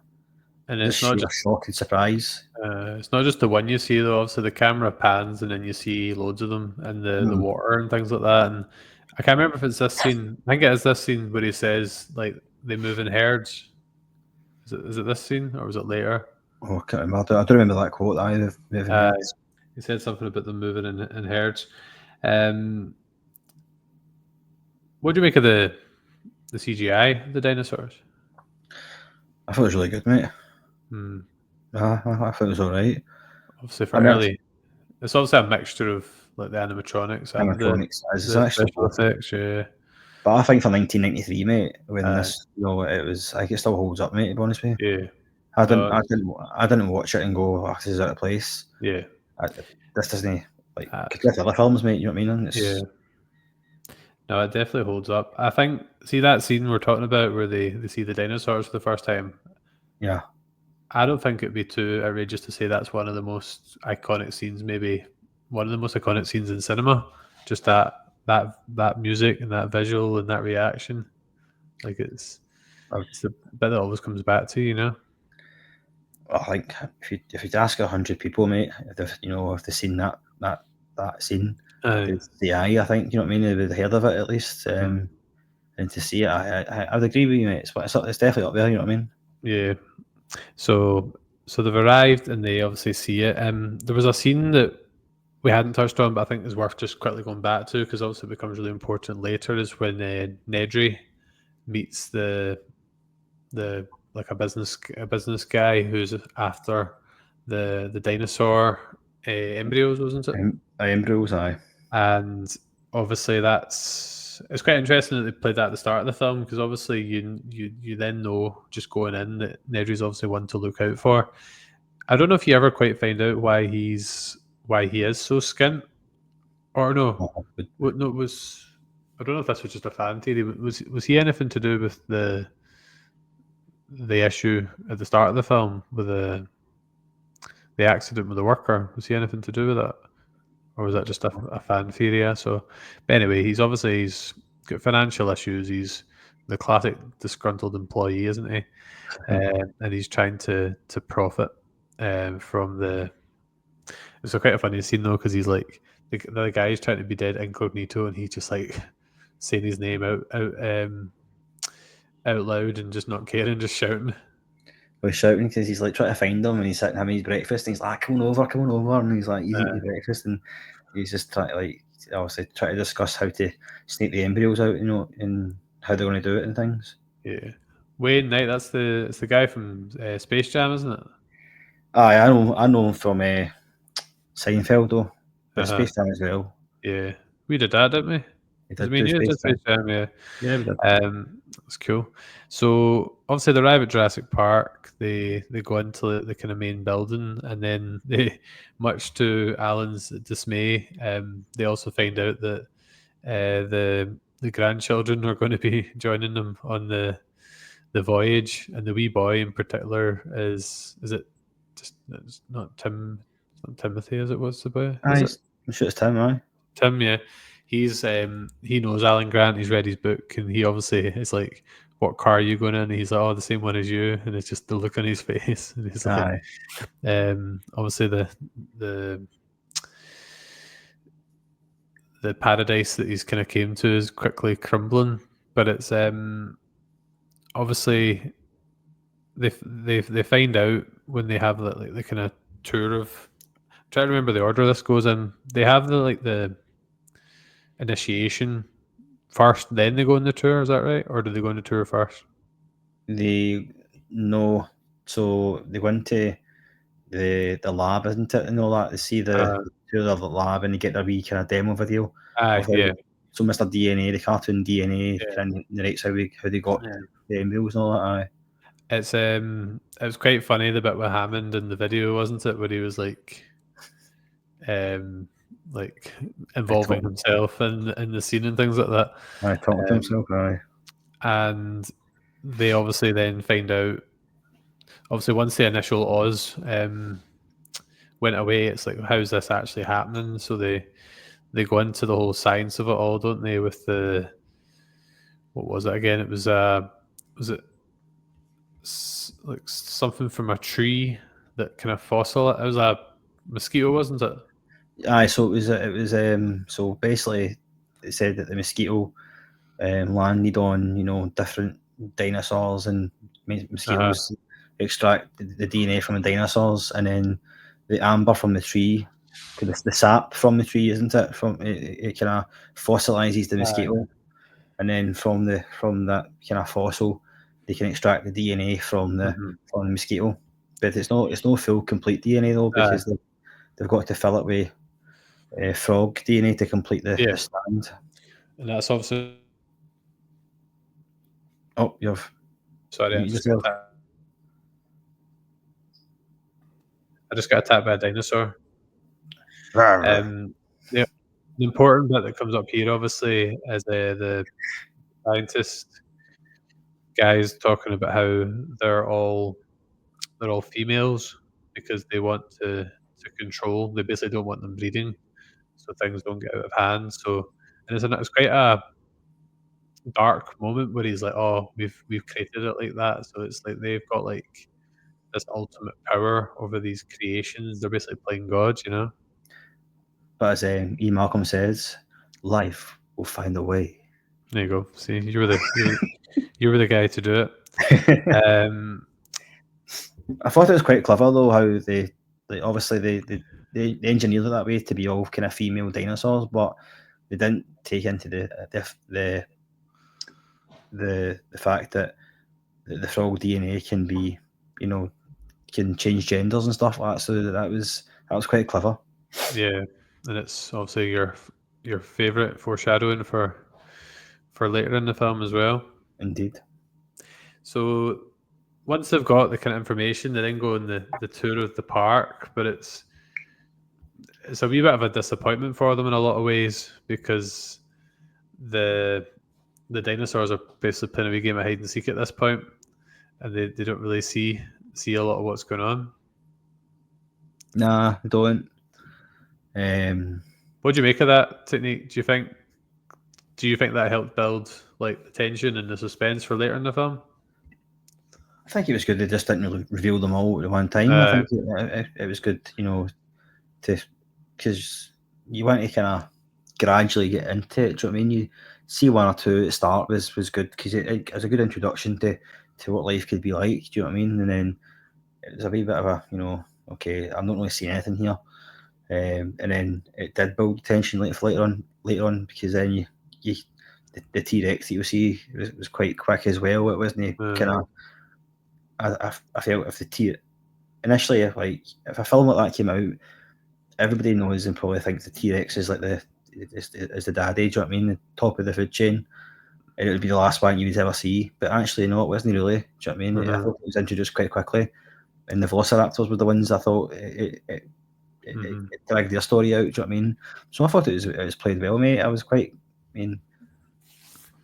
And it's not just shock and surprise. It's not just the one you see, though. Obviously, the camera pans, and then you see loads of them in the water and things like that. And I can't remember if it's this scene. I think it is this scene where he says, like, they move in herds. Is it this scene, or was it later? Oh, I can't remember. I don't remember that quote either. He said something about them moving in herds. What do you make of the CGI of the dinosaurs? I thought it was really good, mate. I thought it was all right. Obviously, for early, it's obviously a mixture of like the animatronics and the special effects. Yeah. But I think for 1993, mate, when this, it was, I think it still holds up, mate. To be honest with you. Yeah. I didn't watch it and go, oh, this is out of place. Yeah. This doesn't like with other films, mate. You know what I mean? Yeah. No, it definitely holds up. I think, see that scene we're talking about where they see the dinosaurs for the first time? Yeah. I don't think it'd be too outrageous to say that's one of the most iconic scenes, maybe one of the most iconic scenes in cinema. Just that that music and that visual and that reaction. Like it's the bit that always comes back to you, you know. I think if you ask 100 people, mate, if they've seen that scene, they'd say aye. I think you know what I mean. They would have heard of it at least, and to see it, I would agree with you, mate. It's definitely up there. You know what I mean? Yeah. So they've arrived and they obviously see it. There was a scene that we hadn't touched on, but I think is worth just quickly going back to because obviously it becomes really important later. Is when Nedry meets the like a business guy who's after the dinosaur embryos, wasn't it? Embryos, aye. And obviously it's quite interesting that they played that at the start of the film because obviously you then know just going in that Nedry's obviously one to look out for. I don't know if you ever quite find out why he is so skint, or no, what no was. I don't know if this was just a fan theory. Was he anything to do with the issue at the start of the film with the accident with the worker? Was he anything to do with that? Or was that just a fan theory? Yeah? So, but anyway, he's got financial issues. He's the classic disgruntled employee, isn't he? And he's trying to profit from the. It's quite a funny scene though, because he's like the guy's trying to be dead incognito, and he's just like saying his name out loud and just not caring, just shouting. Well, he's shouting because he's like trying to find him, and he's sitting having his breakfast, and he's like, come on over, and he's like, he's eating his breakfast, and he's just trying to obviously try to discuss how to sneak the embryos out, you know, and how they're going to do it and things. Yeah, Wayne Knight, it's the guy from Space Jam, isn't it? Aye, I know him from Seinfeld though, but Space Jam as well. Yeah, we did that, didn't we? Space Jam, yeah. Yeah, we did. That's cool. So obviously they arrive at Jurassic Park. They go into the kind of main building, and then they, much to Alan's dismay, they also find out that the grandchildren are going to be joining them on the voyage, and the wee boy in particular is it just it's not Timothy as it was the boy? Aye, I'm sure it's Tim. Aye, Tim, yeah. He's he knows Alan Grant. He's read his book, and he obviously is like, "What car are you going in?" And he's like, "Oh, the same one as you." And it's just the look on his face, and he's like, obviously the paradise that he's kind of came to is quickly crumbling. But it's obviously they find out when they have the kind of tour of. I'm trying to remember the order this goes in. They have the initiation first, then they go on the tour. Is that right, or do they go on the tour first? So they go into the lab, isn't it, and all that. They see the tour of the lab, and they get a wee kind of demo video. Yeah. So Mr. DNA, the cartoon DNA, kind of narrates how they got the embryos and all that. Aye. It was quite funny the bit with Hammond in the video, wasn't it, where he was like involving himself in the scene and things like that. Aye, talking to himself. Aye. And they obviously then find out. Obviously, once the initial Oz went away, it's like, how's this actually happening? So they go into the whole science of it all, don't they? With the what was it again? It was it like something from a tree that kind of fossil. It was a mosquito, wasn't it? Aye, so it was so basically it said that the mosquito landed on different dinosaurs, and mosquitoes extract the DNA from the dinosaurs, and then the amber from the tree, the sap from the tree, isn't it? From it kind of fossilizes the mosquito, and then from that kind of fossil, they can extract the DNA from the mosquito. But it's no full complete DNA though, because they've got to fill it with frog DNA to complete the stand. And that's obviously. Oh, you've. Sorry, I just got attacked by a dinosaur. The important bit that comes up here, obviously, is the scientist guys talking about how they're all females because they want to control. They basically don't want them breeding, so things don't get out of hand. So and it's quite a dark moment where he's like, "Oh, we've created it like that." So it's like they've got like this ultimate power over these creations. They're basically playing God, you know. But as E. Malcolm says, life will find a way. There you go. See, you were the guy to do it. I thought it was quite clever though how they obviously they engineered it that way to be all kind of female dinosaurs, but they didn't take into the fact that the frog DNA can be, you know, can change genders and stuff like that. So that was quite clever. Yeah, and it's obviously your favorite foreshadowing for later in the film as well. Indeed. So once they've got the kind of information, they then go on the tour of the park, but it's a wee bit of a disappointment for them in a lot of ways because the dinosaurs are basically playing a wee game of hide and seek at this point, and they don't really see a lot of what's going on. Nah, I don't. What do you make of that technique? Do you think that helped build like the tension and the suspense for later in the film? I think it was good. They just didn't really reveal them all at one time. I think it was good, you know, because you want to kind of gradually get into it. Do you know what I mean? You see one or two at the start was good because it was a good introduction to what life could be like. Do you know what I mean? And then it was a wee bit of a, you know, okay, I'm not really seeing anything here. And then it did build tension later on because then the T-Rex that you see was quite quick as well. It wasn't kind of. I felt initially if a film like that came out, everybody knows and probably thinks the T-Rex is like is the daddy. Do you know what I mean? The top of the food chain, and it would be the last one you would ever see. But actually, no, it wasn't really. Do you know what I mean? I thought it was introduced quite quickly, and the Velociraptors were the ones I thought it dragged their story out. Do you know what I mean? So I thought it was played well, mate. I was quite. I mean,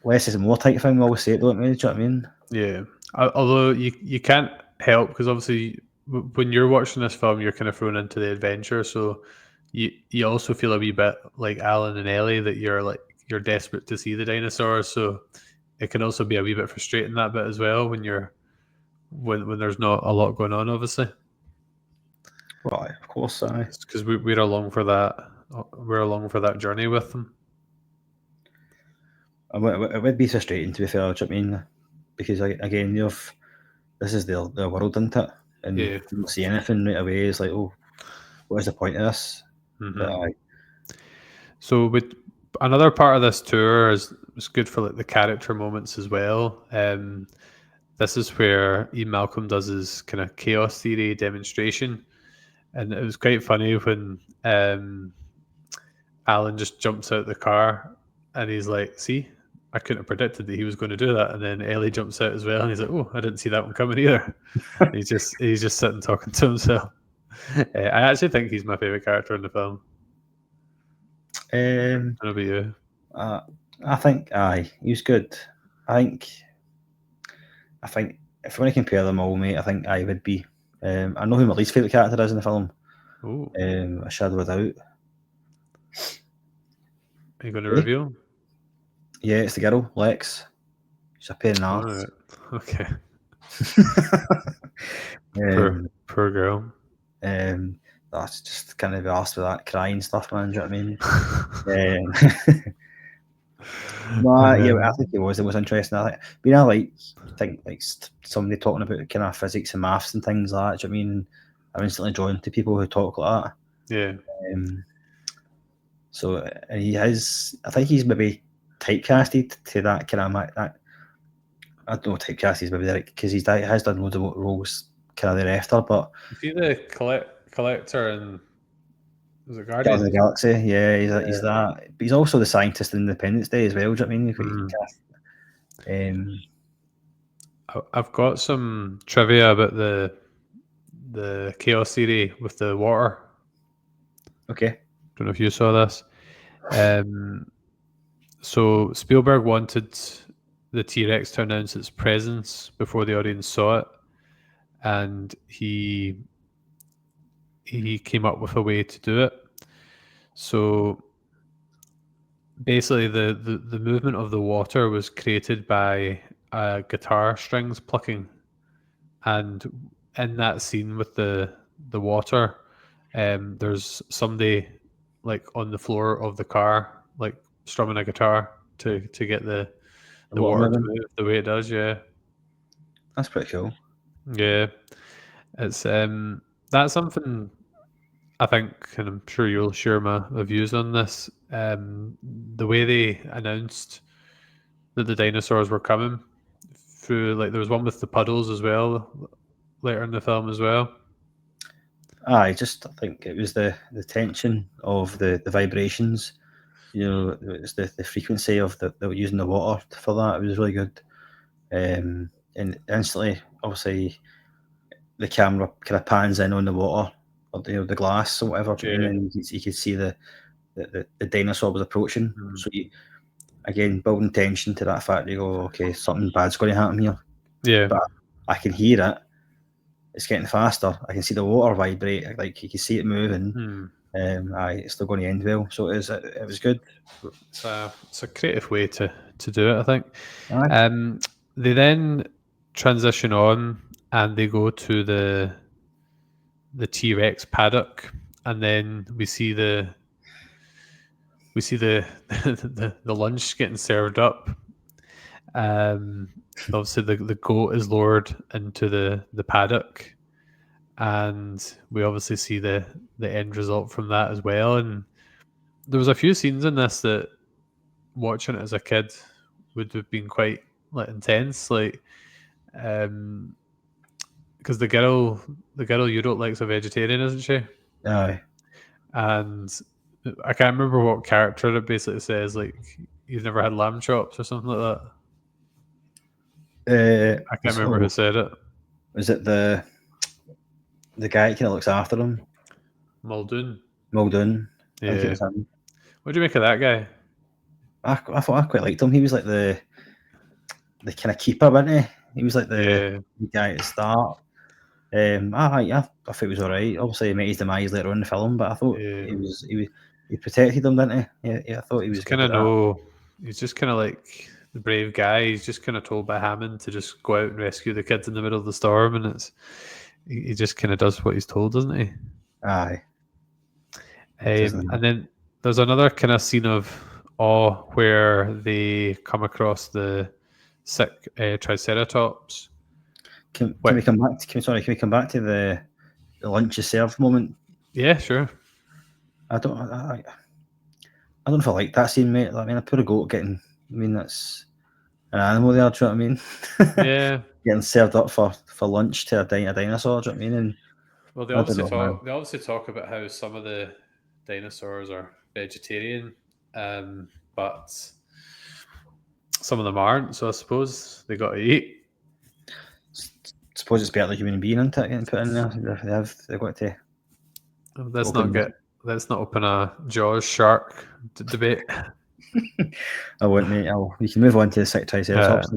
less is more type thing. We always say it, don't we? Do you know what I mean? Yeah. Although you can't help because obviously when you're watching this film, you're kind of thrown into the adventure. So you also feel a wee bit like Alan and Ellie that you're desperate to see the dinosaurs. So it can also be a wee bit frustrating that bit as well when when there's not a lot going on. Obviously, Well, of course, because we're along for that. We're along for that journey with them. It would be frustrating to be fair. Do you know what I mean? Because again, this is their world, isn't it? And Yeah. you don't see anything right away. It's like, oh, what is the point of this? But So with another part of this tour is good for like the character moments as well. This is where Ian Malcolm does his kind of chaos theory demonstration, and it was quite funny when Alan just jumps out the car and he's like, "See, I couldn't have predicted that he was going to do that." And then Ellie jumps out as well, and he's like, "Oh, I didn't see that one coming either." he's just sitting talking to himself. I actually think he's my favorite character in the film. I don't know about you. I think he was good. I think if you want to compare them all, mate, I think I would be. I know who my least favorite character is in the film. Ooh. A shadow of a doubt. Are you going to reveal? Yeah, it's the girl, Lex. She's a pain in the arse. Okay. Um, poor girl. That's just kind of asked with that crying stuff, man. Do you know what I mean? Yeah, I think it was interesting. I think like somebody talking about kind of physics and maths and things like that. Do you know what I mean? I'm instantly drawn to people who talk like that. Yeah. So he has. I think he's maybe typecasted to that kind of that. I don't know, typecast is maybe like because he has done loads of roles kind of thereafter. But you see the collector and was it Guardians of the Galaxy? Yeah, he's that. But he's also the scientist in Independence Day as well. Do you know what I mean? I've got some trivia about the chaos theory with the water. Okay. Don't know if you saw this. So Spielberg wanted the T-Rex to announce its presence before the audience saw it, and he came up with a way to do it. So basically the movement of the water was created by guitar strings plucking, and in that scene with the water, there's somebody like on the floor of the car, like strumming a guitar to get the Water water to moving. move the way it does. Yeah, That's pretty cool. yeah. It's that's something I think, and I'm sure you'll share my views on this. The way they announced that the dinosaurs were coming through, like there was one with the puddles as well later in the film as well. I think it was the tension of the vibrations. You know, it's the frequency of they were using the water for that. It was really good. And instantly, obviously, the camera kind of pans in on the water or the glass or whatever, Yeah. and then you could see the dinosaur was approaching. Mm. So again, building tension to that fact. You go, okay, something bad's going to happen here. Yeah, But I can hear it. It's getting faster. I can see the water vibrate. Like you can see it moving. It's still going to end well. So it was good. it's a creative way to do it, I think. Aye. They then transition on and they go to the T-Rex paddock, and then we see the the lunch getting served up. Obviously the goat is lowered into the paddock, and we obviously see the end result from that as well. And there was a few scenes in this that, watching it as a kid, would have been quite like intense, like because the girl you don't like's a vegetarian, isn't she? Aye. And I can't remember what character it basically says, like, you've never had lamb chops or something like that. I can't remember who said it. Was it the guy that kind of looks after him? Muldoon. Muldoon. I think it Yeah. was him. What do you make of that guy? I thought I quite liked him. He was like the kind of keeper, wasn't he? He was like the guy at the start. I thought he was alright. Obviously, he made his demise later on in the film, but I thought he protected them, didn't he? Yeah, I thought he was kind of he's just kind of like the brave guy. He's just kind of told by Hammond to just go out and rescue the kids in the middle of the storm, and he just kind of does what he's told, doesn't he? Aye. And then there's another kind of scene of awe where they come across the sick Triceratops. Can we come back? Can we come back to the lunch is served moment? Yeah, sure. I don't know if I like that scene, mate. I mean, a poor goat getting. I mean, that's an animal there. Do you know what I mean? Yeah. Getting served up for lunch to a dinosaur. Do you know what I mean? And well, they obviously talk about how some of the dinosaurs are vegetarian, but some of them aren't. So I suppose they got to eat. Suppose it's better than human being, isn't it? Getting put in there. They've got to. Let's not open a Jaws shark debate. I won't, mate. We can move on to the sick Triceratops.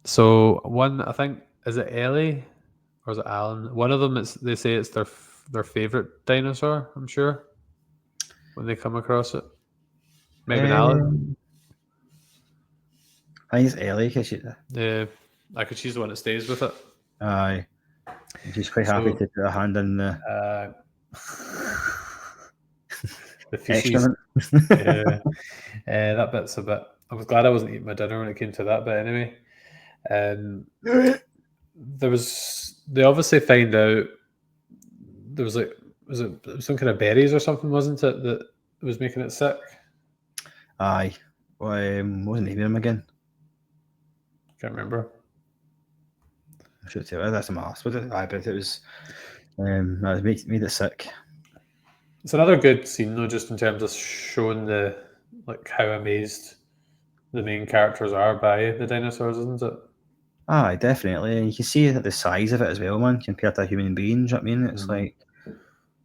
So one, I think, is it Ellie or is it Alan? One of them, they say it's their favorite dinosaur. I'm sure when they come across it. Maybe Alan. I think it's Ellie because she's the one that stays with it. Aye, she's quite happy to put her hand in the feces. That bit's a bit. I was glad I wasn't eating my dinner when it came to that bit anyway. They obviously find out there was some kind of berries or something, wasn't it, that was making it sick? Aye. Wasn't he him again? Can't remember. I should tell you that's a mask, but it was made it sick. It's another good scene though, just in terms of showing how amazed the main characters are by the dinosaurs, isn't it? Aye, definitely. And you can see the size of it as well, man, compared to a human being. Do you know what I mean?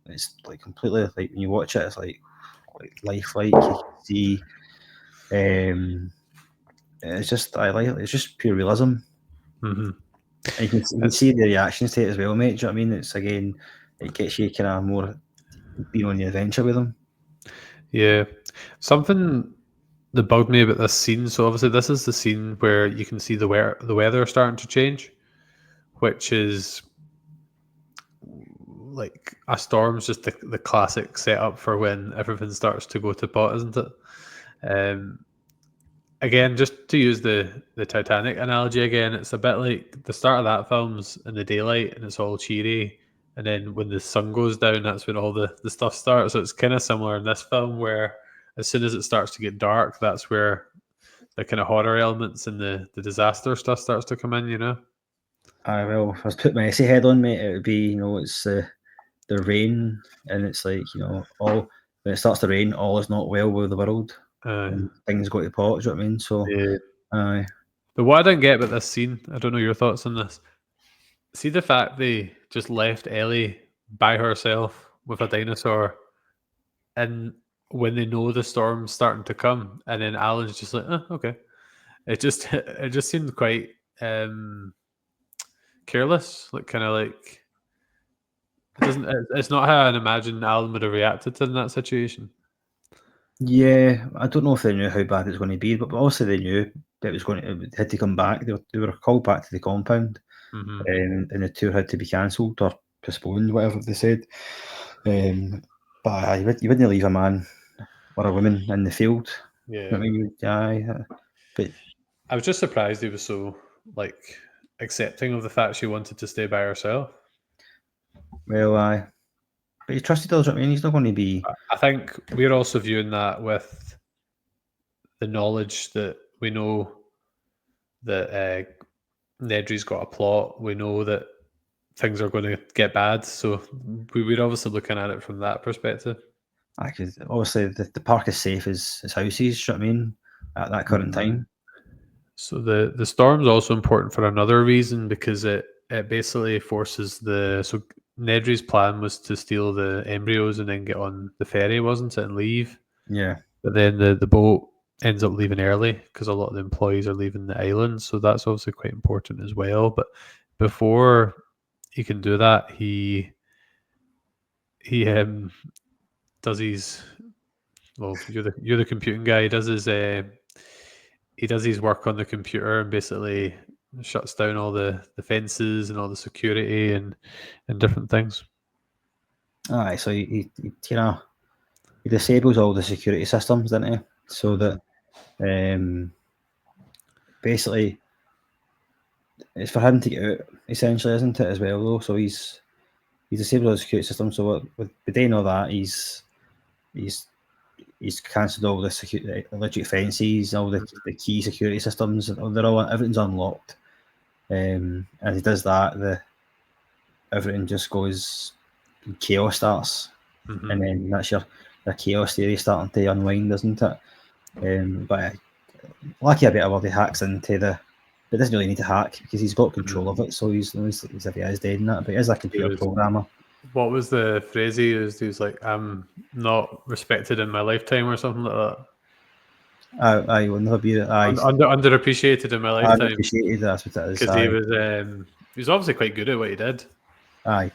It's like completely like when you watch it, it's like lifelike. You can see, it's just pure realism. Mm-hmm. And you can see the reactions to it as well, mate. Do you know what I mean? It's again, it gets you kind of more being on the adventure with them. Yeah, something bugged me about this scene. So obviously, this is the scene where you can see the weather starting to change, which is like a storm's just the classic setup for when everything starts to go to pot, isn't it? Again, just to use the Titanic analogy again, it's a bit like the start of that film's in the daylight and it's all cheery, and then when the sun goes down, that's when all the stuff starts. So it's kind of similar in this film, where as soon as it starts to get dark, that's where the kind of horror elements and the disaster stuff starts to come in, you know? Well, if I was put my essay head on, mate, it would be, it's the rain, and it's like, all when it starts to rain, all is not well with the world, and things go to pot. Do you know what I mean? So, yeah. But what I didn't get about this scene, I don't know your thoughts on this. See the fact they just left Ellie by herself with a dinosaur, and when they know the storm's starting to come, and then Alan's just like, okay. It just seemed quite careless, like kind of like it doesn't. It's not how I'd imagine Alan would have reacted in that situation. yeah, I don't know if they knew how bad it was going to be, but also they knew that it had to come back. They were called back to the compound, and the tour had to be cancelled or postponed, whatever they said. But you wouldn't leave a man or a woman in the field. Yeah. I mean, but I was just surprised he was so like accepting of the fact she wanted to stay by herself. Well, but he trusted us. I mean, he's not going to be. I think we're also viewing that with the knowledge that we know that Nedry's got a plot. We know that things are going to get bad, so we're obviously looking at it from that perspective. Because obviously the park is safe as houses. You know what I mean? At that current time. So the storm's also important for another reason, because it basically forces so Nedry's plan was to steal the embryos and then get on the ferry, wasn't it, and leave. Yeah. But then the boat ends up leaving early because a lot of the employees are leaving the island, so that's obviously quite important as well. But before he can do that, he does his you're the computing guy. He does his work on the computer and basically shuts down all the fences and all the security and different things. Aye, so he disables all the security systems, doesn't he? So that basically it's for him to get out, essentially, isn't it, as well, though? So he's disabled all the security systems. So with doing all that, he's cancelled all the security, electric fences, all the key security systems. Everything's unlocked. And he does that, everything just goes, chaos starts, and then that's your chaos theory starting to unwind, isn't it? But lucky a bit of what he hacks into but doesn't really need to hack because he's got control of it, so he's as if he is dead in that. But he is a computer programmer. What was the phrase he used? He was like, "I'm not respected in my lifetime," or something like that. I will never be underappreciated in my lifetime. Underappreciated, that's what it is. Because he was obviously quite good at what he did. Aye,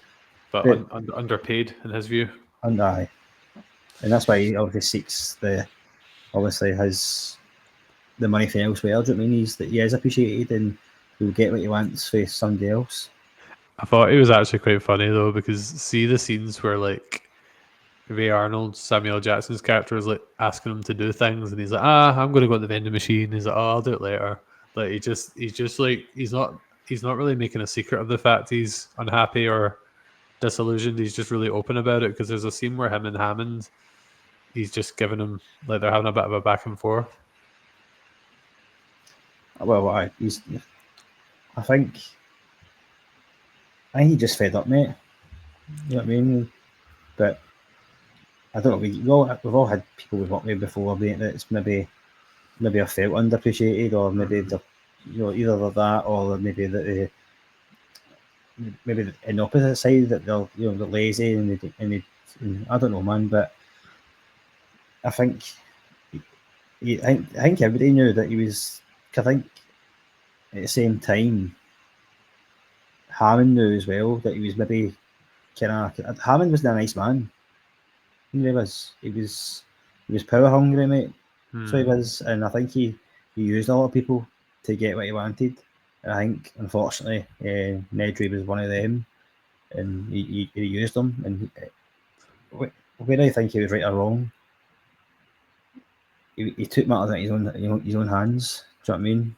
but underpaid in his view. And that's why he obviously seeks the money from elsewhere. Do you know what I mean? He is appreciated and he'll get what he wants for somebody else. I thought it was actually quite funny though, because see the scenes where like Ray Arnold, Samuel Jackson's character, is like asking him to do things, and he's like, I'm going to go to the vending machine. He's like, I'll do it later. Like he's just like he's not really making a secret of the fact he's unhappy or disillusioned. He's just really open about it, because there's a scene where him and Hammond, he's just giving him, like, they're having a bit of a back and forth. Well, I think he just fed up, mate. You know what I mean? But I don't know. We've all had people we've worked with before that's maybe I felt underappreciated, or maybe either that, or maybe that maybe in the opposite side, that they're lazy and I don't know, man. But I think everybody knew that he was. I think at the same time, Hammond knew as well that he was maybe Hammond wasn't a nice man. He was power hungry, mate. So he was, and I think he used a lot of people to get what he wanted. And I think, unfortunately, Nedry was one of them, and he used them. And where I think he was right or wrong, he took matters into his own hands. Do you know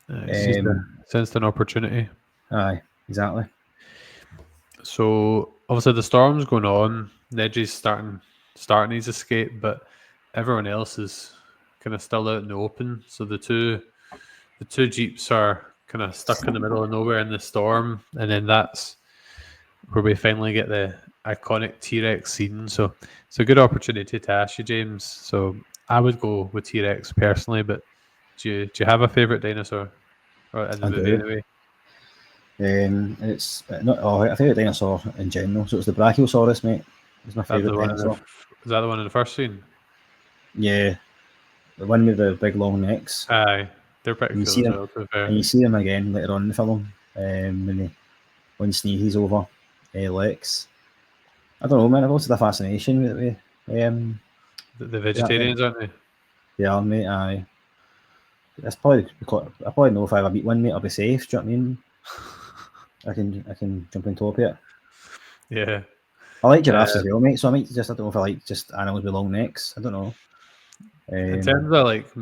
what I mean? Sensed an opportunity. Aye, exactly. So obviously the storm's going on. Nedry's starting his escape, but everyone else is kind of still out in the open. So the two jeeps are kind of stuck in the middle of nowhere in the storm, and then that's where we finally get the iconic T-Rex scene. So it's a good opportunity to ask you, James. So I would go with T-Rex personally, but do you have a favourite dinosaur or in the I movie do. anyway? It's not. Oh, I favourite dinosaur in general. So it's the Brachiosaurus, mate. It's my Is that the favourite one dinosaur. is that the one in the first scene? Yeah, the one with the big long necks. Aye, they're pretty And you cool see as them, well, to be fair. and you see them again later on in the film when sneezes over Lex. I don't know, man. I've also the fascination with The vegetarians, aren't they? the army. Aye, that's probably because I probably know if I ever meet one, mate, I'll be safe. Do you know what I mean? I can jump on top of it. Yeah. I like giraffes as well, mate. So I don't know if I like just animals with long necks. I don't know. In terms of like the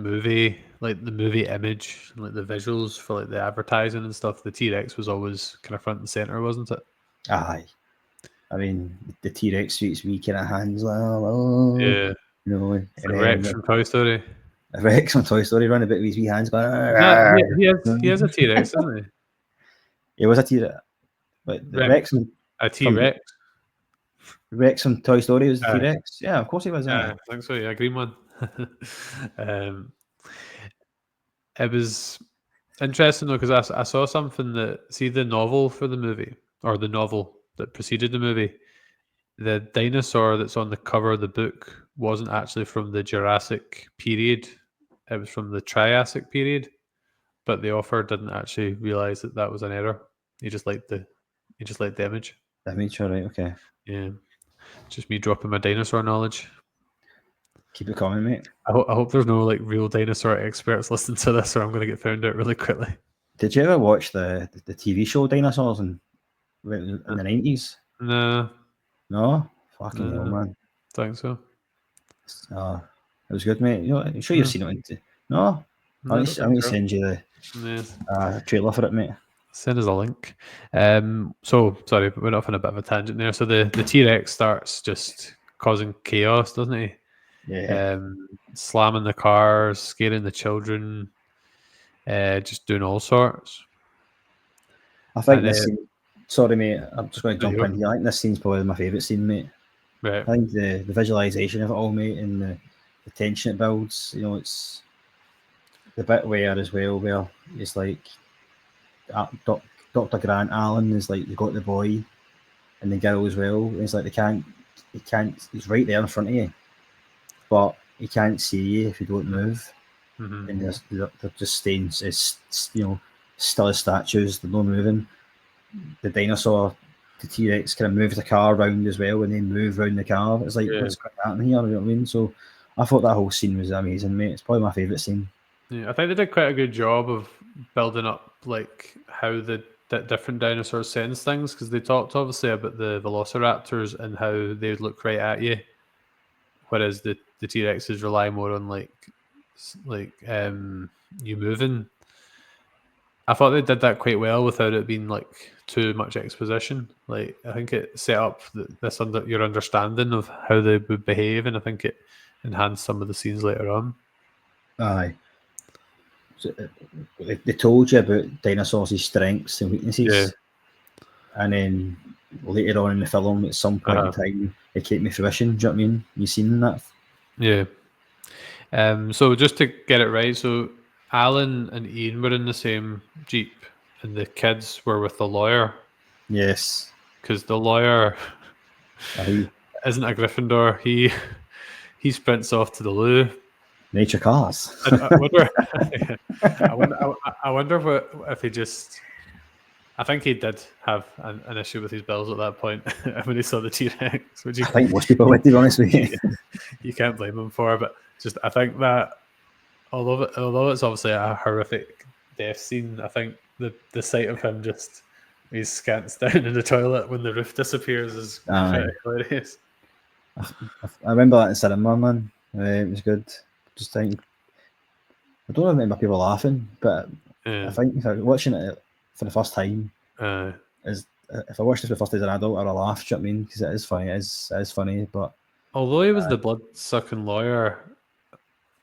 movie image, and like the visuals for like the advertising and stuff, the T-Rex was always kind of front and center, wasn't it? Aye. I mean, the T-Rex suits wee kind of hands, like, oh, Yeah. you know, It's like Rex from Toy Story. Rex from Toy Story run a bit with his wee hands, but He has a T-Rex, doesn't he? it was a T-Rex, but the Rex, a from T-Rex. Rex from Toy Story was the Aye. T-Rex. Yeah, of course he was. Yeah, I think so. Yeah, green one. It was interesting though because I saw something that the novel for the movie or the novel that preceded the movie. The dinosaur that's on the cover of the book wasn't actually from the Jurassic period; it was from the Triassic period. But the author didn't actually realize that was an error. He just liked the image. I mean, sure, right, okay. Yeah, just me dropping my dinosaur knowledge. Keep it coming, mate. I hope there's no like real dinosaur experts listening to this, or I'm going to get found out really quickly. Did you ever watch the TV show Dinosaurs in the 90s? No, No? Fucking hell, man. think so. It was good, mate. You know, I'm sure you've seen it. No? No, I'm going to send you the trailer for it, mate. Send us a link. So sorry, but we're off on a bit of a tangent there. So the T-Rex starts just causing chaos, doesn't he? Yeah. Slamming the cars, scaring the children, just doing all sorts. I think this scene, sorry, mate, I'm just going to jump in here. I think this scene's probably my favourite scene, mate. Right. I think the visualisation of it all, mate, and the tension it builds, you know, it's the bit where it's like Dr. Grant Allen is like, you've got the boy and the girl as well. And it's like he's right there in front of you, but he can't see you if you don't move. Mm-hmm. And they're just staying, still as statues. They're not moving. The dinosaur, the T-Rex, kind of moves the car around as well, and then move around the car. It's like, what's going to happen here? You know what I mean? So I thought that whole scene was amazing, mate. It's probably my favourite scene. Yeah, I think they did quite a good job of building up like how the different dinosaurs sense things, because they talked obviously about the velociraptors and how they would look right at you, whereas the T-Rexes rely more on like you moving. I thought they did that quite well without it being like too much exposition. Like I think it set up your understanding of how they would behave, and I think it enhanced some of the scenes later on. Aye. So, they told you about dinosaurs' strengths and weaknesses, and then later on in the film, at some point in time, it came to fruition. Do you know what I mean? You seen that? Yeah. So just to get it right, so Alan and Ian were in the same Jeep, and the kids were with the lawyer. Yes. Because the lawyer isn't a Gryffindor. He sprints off to the loo. Nature cars. I wonder if he just. I think he did have an issue with his bills at that point when he saw the T-Rex. I think most people would, to be honest with you. You can't blame him for it, but just I think that although it's obviously a horrific death scene, I think the sight of him just he's scants down in the toilet when the roof disappears is Aye. hilarious. I remember that in cinema, man. It was good. Just think, I don't remember people laughing, but I Yeah. think if I was watching it for the first time, if I watched it for the first time as an adult, I'd have laughed. Do you know what I mean? Because it is funny. It is funny, but Although he was the blood-sucking lawyer,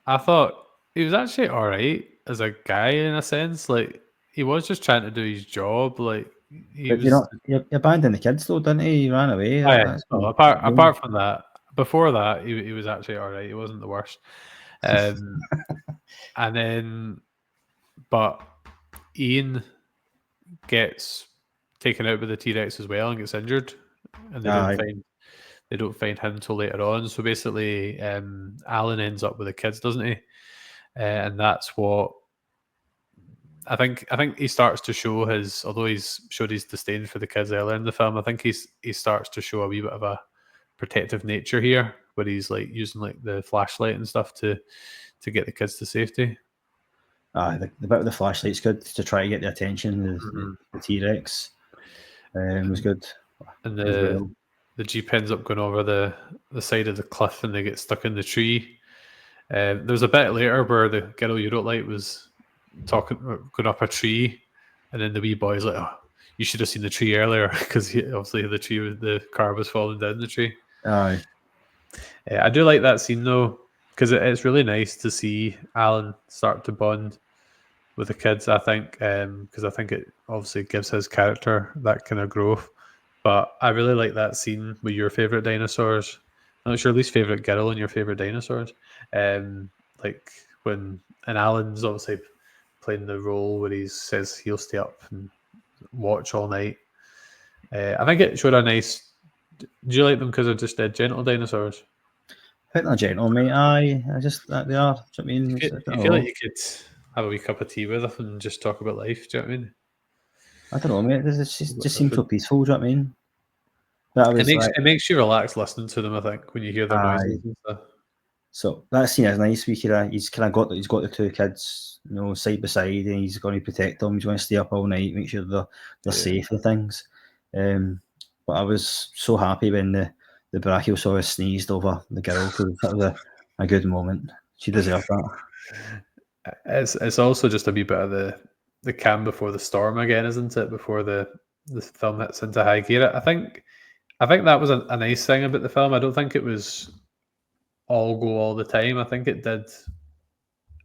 I thought he was actually all right as a guy in a sense. Like he was just trying to do his job. Like he but was. you abandoned the kids though, didn't he? He ran away. Oh, yeah. That's No, not apart from that, before that, he was actually all right. He wasn't the worst. And then, but Ian gets taken out by the T-Rex as well and gets injured, and they don't find him till later on. So basically, Alan ends up with the kids, doesn't he? And that's what I think he starts to show his, although he's showed his disdain for the kids earlier in the film, I think he starts to show a wee bit of a protective nature here, where he's like using like the flashlight and stuff to get the kids to safety. the bit with the flashlight's good to try to get the attention of the T-Rex. Was good. And as well. the Jeep ends up going over the side of the cliff and they get stuck in the tree. There's a bit later where the girl you don't like was going up a tree, and then the wee boy's like, "Oh, you should have seen the tree earlier," because obviously the car was falling down the tree. Aye. I do like that scene though, because it's really nice to see Alan start to bond with the kids. I think because I think it obviously gives his character that kind of growth. But I really like that scene with your favorite dinosaurs. Not your least favorite girl and your favorite dinosaurs. Like when Alan's obviously playing the role where he says he'll stay up and watch all night. I think it showed a nice. Do you like them because they're just dead gentle dinosaurs? I think they're gentle, mate. Aye, I just that they are. Do you know what I mean? You feel like you could have a wee cup of tea with them and just talk about life. Do you know what I mean? I don't know, mate. It just seems so peaceful. Do you know what I mean? It makes you relax listening to them. I think when you hear their noises and stuff. So that scene is nice. He's got the two kids, side by side, and he's going to protect them. He's going to stay up all night, make sure they're safe and things. But I was so happy when the Brachiosaurus sneezed over the girl, because that was a good moment. She deserved that. It's also just a wee bit of the calm before the storm again, isn't it? Before the film hits into high gear. I think that was a nice thing about the film. I don't think it was all go all the time. I think it did.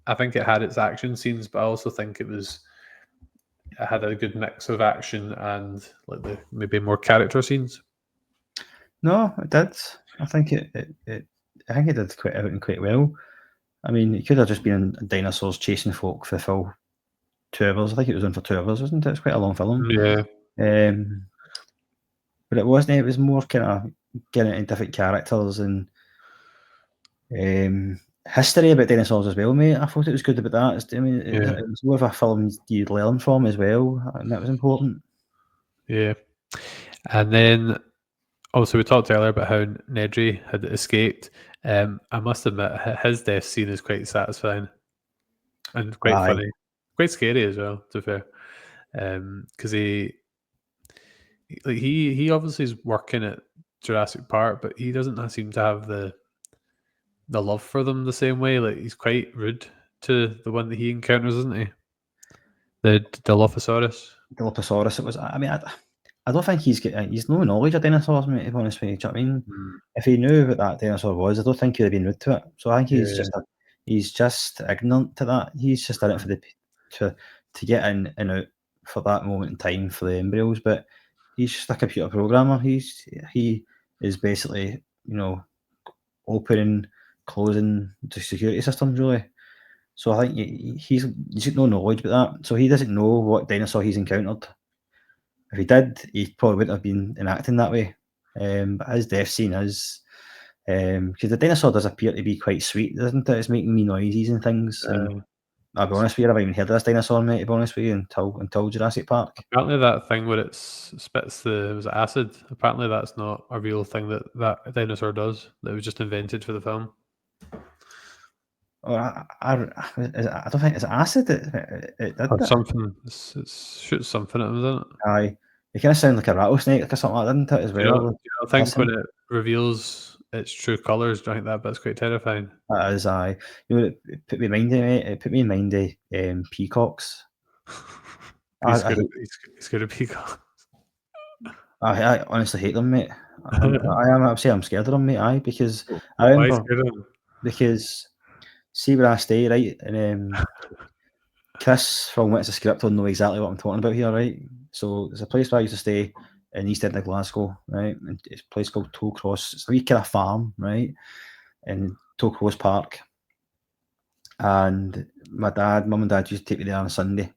I think it had its action scenes, but I also think it had a good mix of action and like the maybe more character scenes. No, it did. I think it did quite well. I mean, it could have just been dinosaurs chasing folk for the full 2 hours. I think it was on for 2 hours, wasn't it? It's quite a long film. Yeah. But it wasn't. It was more kind of getting into different characters and history about dinosaurs as well, mate. I thought it was good about that. It was more of a film you'd learn from as well, and that was important. Yeah. And then also we talked earlier about how Nedry had escaped. I must admit his death scene is quite satisfying and quite funny, quite scary as well, to be fair. Because he obviously is working at Jurassic Park, but he doesn't seem to have the love for them the same way. Like he's quite rude to the one that he encounters, isn't he? The Dilophosaurus. Dilophosaurus. It was. I mean, I don't think he's no knowledge of dinosaurs, mate. To be honest with you, do you know what I mean? If he knew what that dinosaur was, I don't think he'd have been rude to it. So I think he's just ignorant to that. He's just in it for to get in and out for that moment in time for the embryos. But he's just a computer programmer. He is basically opening, closing the security systems, really. So I think he's got no knowledge about that. So he doesn't know what dinosaur he's encountered. If he did, he probably wouldn't have been enacting that way. But his death scene is because the dinosaur does appear to be quite sweet, doesn't it? It's making me noises and things. And I'll be honest with you, I've even heard of this dinosaur, mate, to be honest with you, until Jurassic Park. Apparently that thing where it spits was it acid? Apparently that's not a real thing that dinosaur does. That was just invented for the film. Or I don't think it's acid. It did Or that. something. It shoots something at him, doesn't it? Aye, it kind of sounded like a rattlesnake or something like that, didn't it? As Do you well. not think Listen, when it reveals its true colours, do you think that bit's quite terrifying? that is aye. You know, it put me in mind of mate. It put me in mind of peacocks. He's I good. hate. He's good at peacock. I honestly hate them, mate. I am. I'm saying I'm scared of them, mate. Aye, because I Why remember scared of him? because see where I stay, right, and Chris from What's the Script will know exactly what I'm talking about here, right? So there's a place where I used to stay in East End of Glasgow, right? And it's a place called Tollcross. It's a wee kind of farm, right? In Tollcross Park. And my mum and dad used to take me there on a Sunday.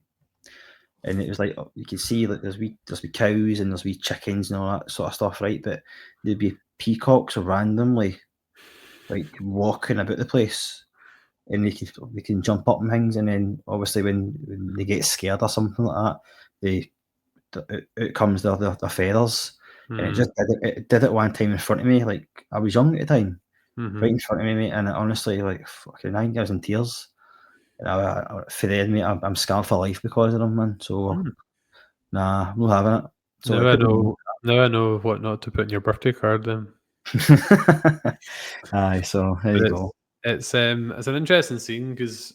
And it was like you could see like there's wee cows and there's wee chickens and all that sort of stuff, right? But there'd be peacocks randomly like walking about the place. And they can jump up and things, and then obviously when they get scared or something like that, it comes their feathers, and it did it one time in front of me. Like I was young at the time, right in front of me, mate, and it honestly, like fucking, I think I was in tears. And for the end, mate, I'm scarred for life because of them, man. So nah, I'm not having it. So Now I know. Now I know what not to put in your birthday card. Then. Aye, so there you go. It's an interesting scene because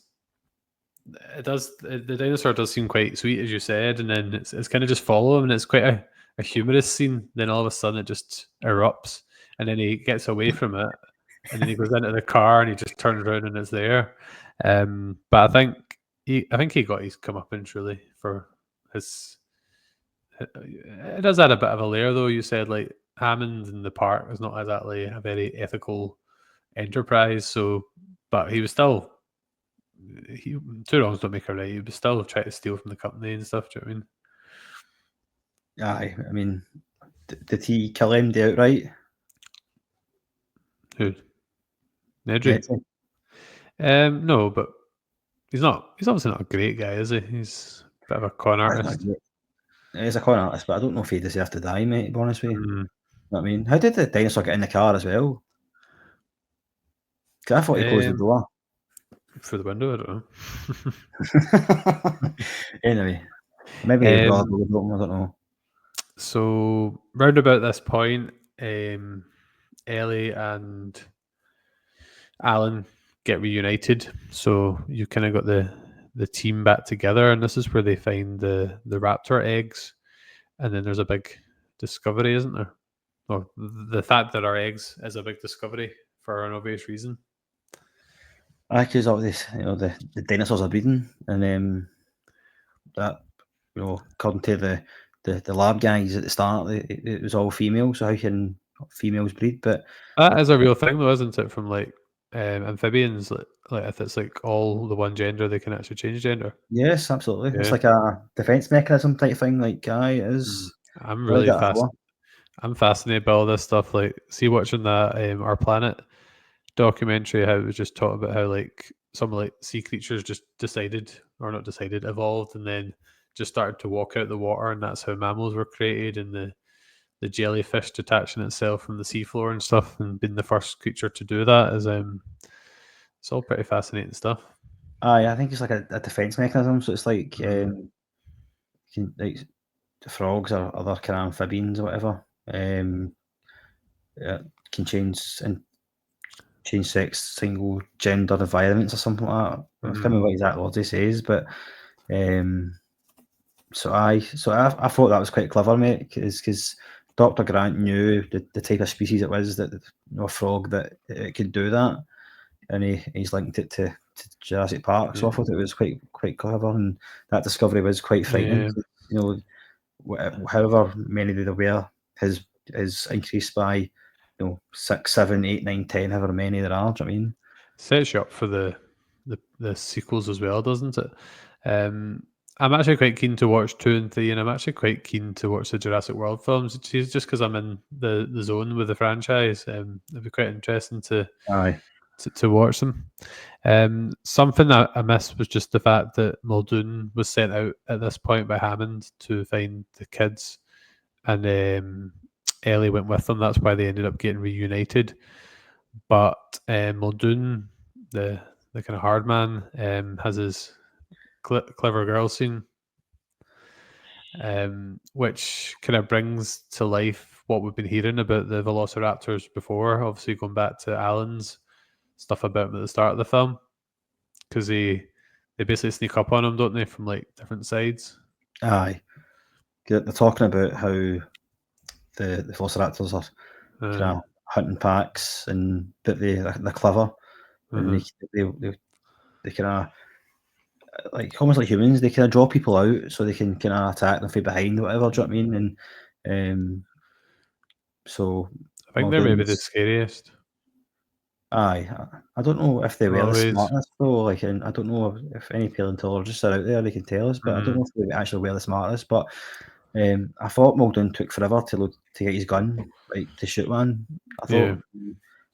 the dinosaur does seem quite sweet, as you said, and then it's kind of just follow him, and it's quite a humorous scene. Then all of a sudden it just erupts, and then he gets away from it, and then he goes into the car and he just turns around and it's there. But I think he got his comeuppance really for his. It does add a bit of a layer, though. You said like Hammond in the park is not exactly a very ethical enterprise, so but he was still two wrongs don't make a right. He was still trying to steal from the company and stuff. Do you know what I mean? Aye, I mean, did he kill MD outright? Who? Nedry? No, but he's not. He's obviously not a great guy, is he? He's a bit of a con artist. He's a con artist, but I don't know if he deserved to die, mate, to be honest with you. Mm. You know what I mean? How did the dinosaur get in the car as well? Because I thought he closed the door. Through the window, I don't know. Anyway, maybe he brought the open, I don't know. So, round about this point, Ellie and Alan get reunited. So you kind of got the team back together, and this is where they find the raptor eggs, and then there's a big discovery, isn't there? Well, the fact that our eggs is a big discovery for an obvious reason. Because all this, the dinosaurs are breeding, and that, according to the lab guys at the start, it was all female. So how can females breed? But that is a real thing, though, isn't it? From like amphibians, like if it's like all the one gender, they can actually change gender. Yes, absolutely. Yeah. It's like a defense mechanism type thing. Like, it is. I'm really fascinated. I'm fascinated by all this stuff. Like, see, watching that Our Planet documentary, how it was just talking about how like some like sea creatures just evolved, and then just started to walk out the water, and that's how mammals were created, and the jellyfish detaching itself from the seafloor and stuff, and being the first creature to do that is it's all pretty fascinating stuff. I think it's like a defense mechanism. So it's like like frogs or other kind of amphibians or whatever. Can change sex, single gender environments or something like that. I can't remember what exact words he says, but so I thought that was quite clever, mate, because Dr. Grant knew the type of species it was that a frog that it could do that, and he's linked it to Jurassic Park. So I thought it was quite clever, and that discovery was quite frightening. Yeah. However many there were, his is increased by 6, 7, 8, 9, 10, however many there are. Do you know what I mean? Sets you up for the sequels as well, doesn't it? I'm actually quite keen to watch 2 and 3, and I'm actually quite keen to watch the Jurassic World films. Just because I'm in the zone with the franchise, it'd be quite interesting to watch them. Something that I missed was just the fact that Muldoon was sent out at this point by Hammond to find the kids, and Ellie went with them. That's why they ended up getting reunited. But Muldoon, the the kind of hard man has his clever girl scene, which kind of brings to life what we've been hearing about the Velociraptors before. Obviously, going back to Alan's stuff about them at the start of the film, because they basically sneak up on him, don't they, from like different sides? Aye. They're talking about how the Velociraptors are kind of hunting packs and that they're clever and they kind of like almost like humans. They kind of draw people out so they can kind of attack them from behind or whatever. Do you know what I mean? And so I think they're maybe the Muldoon's- scariest. Aye, I don't know if they were the Always. smartest though. Like, and I don't know if any paleontologists are out there they can tell us, but I don't know if they actually were the smartest. But I thought Muldoon took forever to get his gun, like to shoot one. I thought,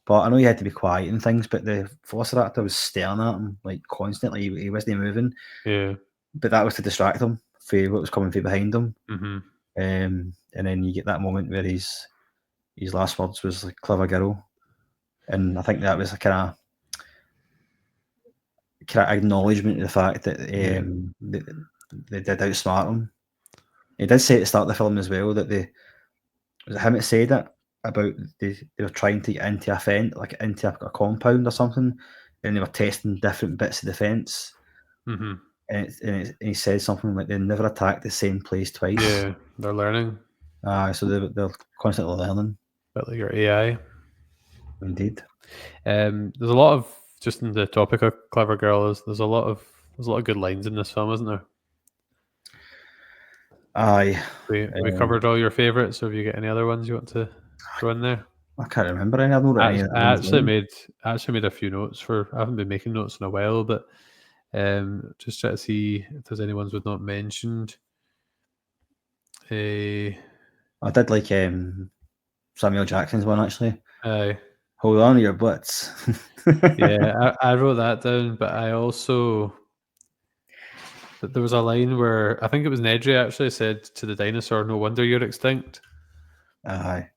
but I know he had to be quiet and things. But the Velociraptor was staring at him like constantly. He wasn't moving. Yeah. But that was to distract him from what was coming from behind him. Mm-hmm. And then you get that moment where his last words was like "clever girl," and I think that was a kind of acknowledgement of the fact that they did outsmart him. He did say at the start of the film as well that was it him that said it about they were trying to get into a fence, like into a compound or something, and they were testing different bits of the fence. Mm-hmm. And he said something like they never attack the same place twice. Yeah, they're learning. So they're constantly learning. Bit like your AI. Indeed. There's a lot of, just in the topic of clever girls, there's a lot of good lines in this film, isn't there? Aye. We covered all your favourites, so have you got any other ones you want to throw in there? I can't remember any. I've not I any. actually made a few notes for. I haven't been making notes in a while, but just try to see if there's any ones we've not mentioned. I did like Samuel Jackson's one actually. Aye. Hold on to your butts. Yeah, I wrote that down, but I also there was a line where I think it was Nedry actually said to the dinosaur, "No wonder you're extinct." Aye.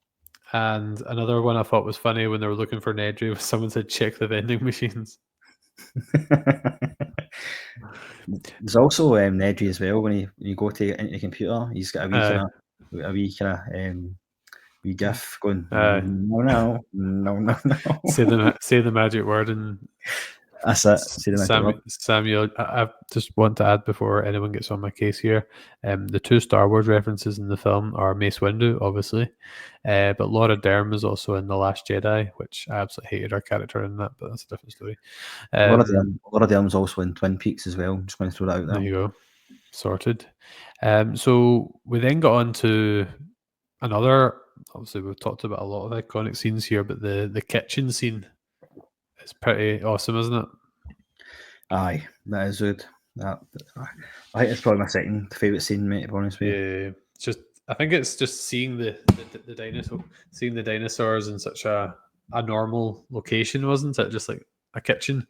And another one I thought was funny when they were looking for Nedry was someone said, "Check the vending machines." There's also Nedry as well when you go to into the computer. He's got a wee GIF going. No. Say the magic word and that's it. Say the magic word. Samuel, I just want to add before anyone gets on my case here, the two Star Wars references in the film are Mace Windu, obviously, but Laura Dern was also in The Last Jedi, which I absolutely hated her character in that, but that's a different story. Laura Dern's also in Twin Peaks as well. I'm just going to throw that out there. There you go. Sorted. So we then got on to another, obviously we've talked about a lot of iconic scenes here, but the kitchen scene is pretty awesome, isn't it? Aye, that is good. I think it's probably my second favourite scene, mate, to be honest with you. Yeah, I think it's just seeing the dinosaurs in such a normal location, wasn't it? Just like a kitchen.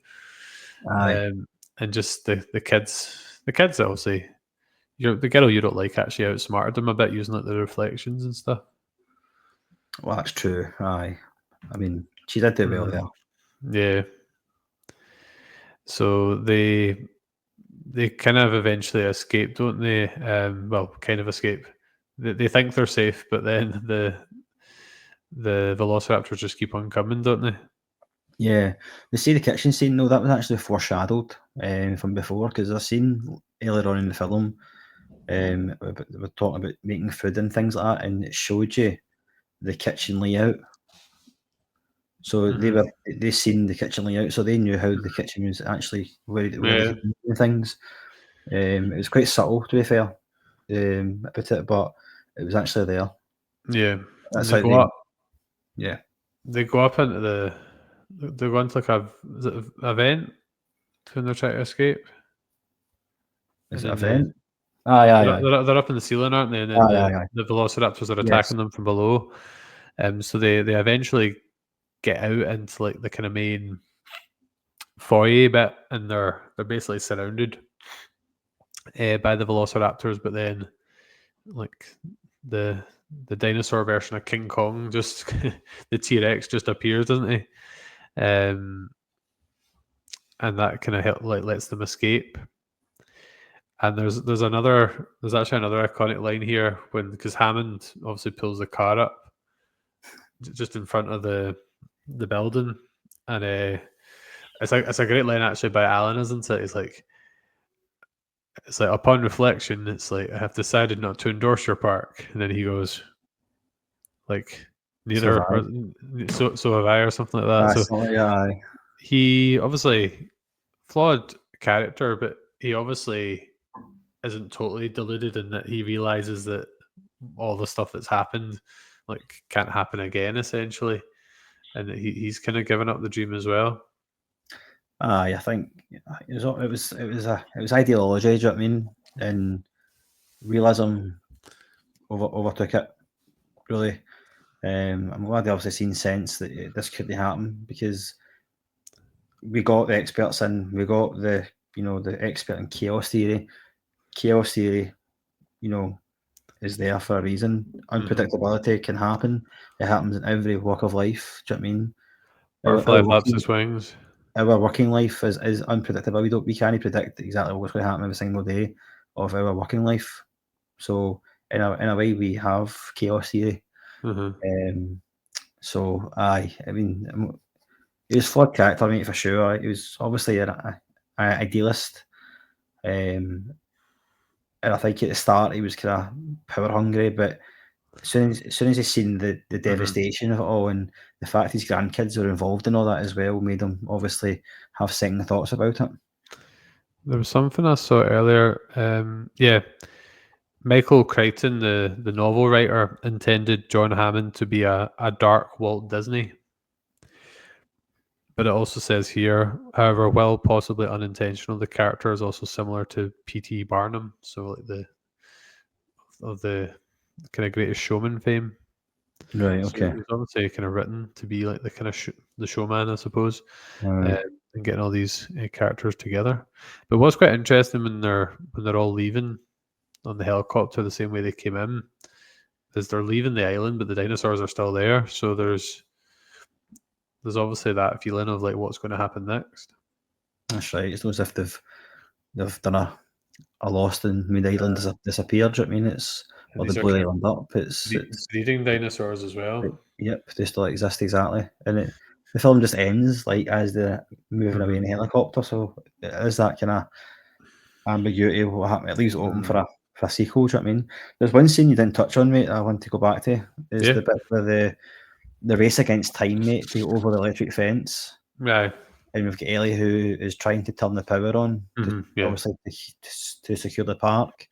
Aye. And just the kids obviously, the girl you don't like actually outsmarted them a bit using like the reflections and stuff. Well, that's true. Aye. I mean, she did do well there. Yeah. So they kind of eventually escape, don't they? Well, kind of escape. They think they're safe, but then the Velociraptors just keep on coming, don't they? Yeah. They see the kitchen scene, though, that was actually foreshadowed from before, because I've seen earlier on in the film, we're talking about making food and things like that, and it showed you the kitchen layout. So they seen the kitchen layout, so they knew how the kitchen was actually where they could do things. It was quite subtle, to be fair, about it, but it was actually there. Yeah, that's they how go they. up. Yeah, they go up into they go into like a vent when they're trying to escape. Is it a vent? Aye. They're up in the ceiling, aren't they? And then the Velociraptors are attacking them from below. So they eventually get out into like the kind of main foyer bit, and they're basically surrounded by the Velociraptors. But then, like the dinosaur version of King Kong, just the T-Rex just appears, doesn't he? and that kind of lets them escape. And there's actually another iconic line here because Hammond obviously pulls the car up just in front of the building, and it's a great line actually by Alan, isn't it? It's like upon reflection, it's like, I have decided not to endorse your park, and then he goes like, neither so have I, or something like that. So he obviously flawed character, but he obviously isn't totally deluded in that he realizes that all the stuff that's happened can't happen again, essentially, and that he's kind of given up the dream as well. I think it was ideology. Do you know what I mean? And realism overtook it. Really, I'm glad they obviously seen sense that this couldn't happen, because we got the experts in. We got the expert in chaos theory. Chaos theory, is there for a reason. Unpredictability can happen. It happens in every walk of life. Do you know what I mean? Butterfly flaps its wings. Our working life is unpredictable. We can't predict exactly what's going to happen every single day of our working life. So in a way, we have chaos theory. So I mean, he was flawed character, mate, for sure. He was obviously an idealist, and I think at the start he was kind of power hungry, but as soon as he seen the devastation of it all, and the fact his grandkids were involved in all that as well, made him obviously have second thoughts about it. There was something I saw earlier. Michael Crichton, the novel writer, intended John Hammond to be a dark Walt Disney. But it also says here, however, while possibly unintentional, the character is also similar to P.T. Barnum, so like the kind of Greatest Showman fame. Right. So Okay. it was obviously kind of written to be like the kind of the showman, I suppose, Right. and getting all these characters together. But what's quite interesting when they're all leaving on the helicopter the same way they came in is they're leaving the island, but the dinosaurs are still there. So there's obviously that feeling of like what's going to happen next. That's right. It's not as if they've done a Lost and made the island disappeared. Do you know what I mean? Or they blew the island up. It's breeding dinosaurs as well. Yep, they still exist, exactly. And the film just ends like as they're moving away in a helicopter. So it is that kind of ambiguity of what happened. It leaves it open for a sequel. Do you know what I mean? There's one scene you didn't touch on, mate, I want to go back to. Is the bit where the race against time, mate, to go over the electric fence. Right. And we've got Ellie who is trying to turn the power on, obviously to secure the park.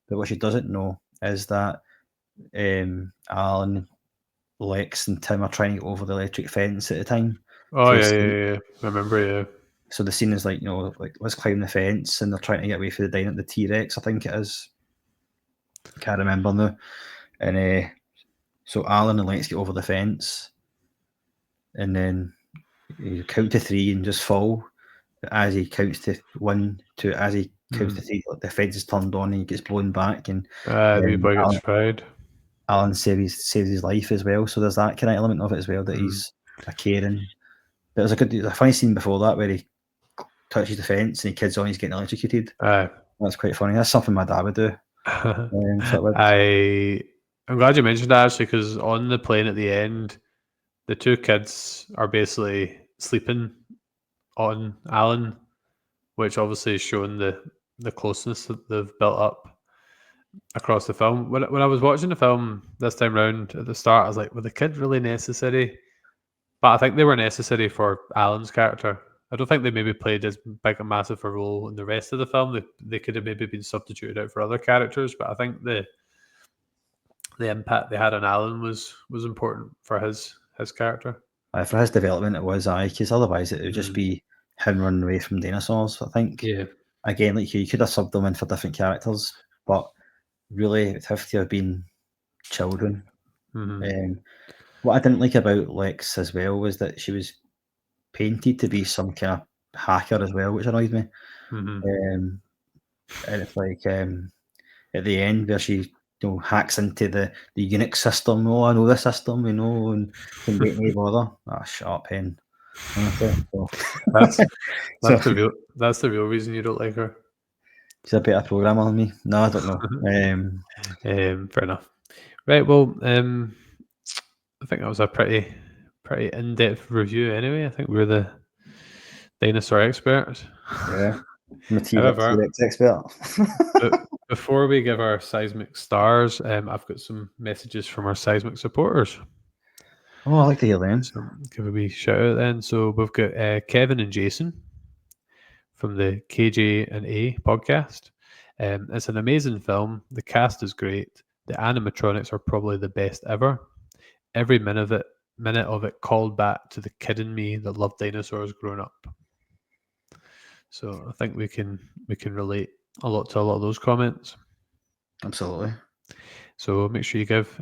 But what she doesn't know is that Alan, Lex, and Tim are trying to get over the electric fence at the time. Oh, yeah. I remember, So the scene is like, let's climb the fence, and they're trying to get away from the T-Rex, I think it is. Can't remember now. And so Alan and Lex get over the fence, and then you count to 3 and just fall. As he counts to 1, 2, as he counts to 3, the fence is turned on and he gets blown back. And the boy gets fried. Alan saves his life as well. So there's that kind of element of it as well, that he's a caring. There's a funny scene before that where he touches the fence and he kids on, he's getting electrocuted. That's quite funny. That's something my dad would do. I'm glad you mentioned that, actually, because on the plane at the end, the 2 kids are basically sleeping on Alan, which obviously is showing the closeness that they've built up across the film. When I was watching the film this time round at the start, I was like, were the kids really necessary? But I think they were necessary for Alan's character. I don't think they maybe played as big a massive a role in the rest of the film. They could have maybe been substituted out for other characters, but I think the impact they had on Alan was important for his character. For his development, it was, because otherwise it would just be him running away from dinosaurs. I think, again, like you could have subbed them in for different characters, but really it would have to have been children. What I didn't like about Lex as well was that she was painted to be some kind of hacker as well, which annoyed me. And it's like at the end where she hacks into the Unix system. Oh, I know the system, and can make me bother. Shut up, hen. honestly. So, That's so that's the real reason you don't like her. she's a better programmer than me. No, I don't know. Fair enough. Right. Well, I think that was a pretty in-depth review. Anyway, I think we're the dinosaur experts. Yeah, I'm a However, T-Rex expert. but before we give our seismic stars, I've got some messages from our seismic supporters. Oh, I like to hear them. So give a wee shout out then. So we've got Kevin and Jason from the KJ and A podcast. It's an amazing film. The cast is great. The animatronics are probably the best ever. Every minute of it called back to the kid in me that loved dinosaurs growing up. So I think we can relate a lot to a lot of those comments. Absolutely. So make sure you give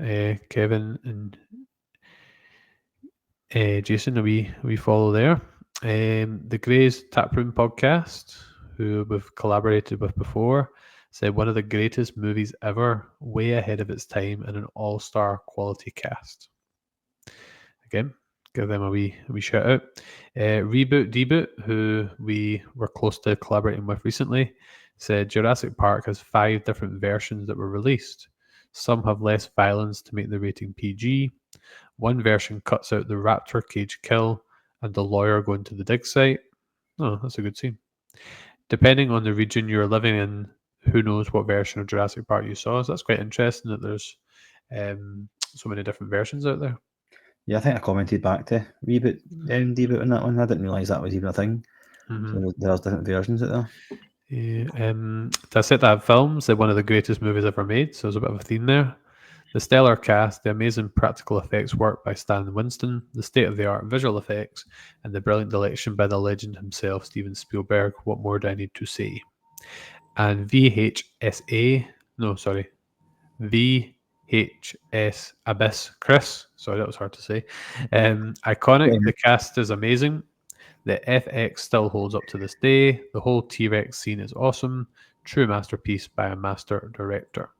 Kevin and Jason a wee follow there. The Grey's Taproom podcast, who we've collaborated with before, said one of the greatest movies ever, way ahead of its time, and an all-star quality cast. Again, give them a wee shout out. Reboot Deboot, who we were close to collaborating with recently, said Jurassic Park has 5 different versions that were released. Some have less violence to make the rating PG. One version cuts out the raptor cage kill and the lawyer going to the dig site. Oh, that's a good scene. Depending on the region you're living in, who knows what version of Jurassic Park you saw. So that's quite interesting that there's so many different versions out there. Yeah, I think I commented back to Reboot Deboot on that one. I didn't realise that was even a thing. So there's different versions out there. Yeah, Dissect That Films, they're one of the greatest movies ever made, so there's a bit of a theme there. The stellar cast, the amazing practical effects work by Stan Winston, the state-of-the-art visual effects, and the brilliant direction by the legend himself, Steven Spielberg. What more do I need to say? And VHS Abyss Chris. Sorry, that was hard to say. Iconic. The cast is amazing. The FX still holds up to this day. The whole T-Rex scene is awesome. True masterpiece by a master director.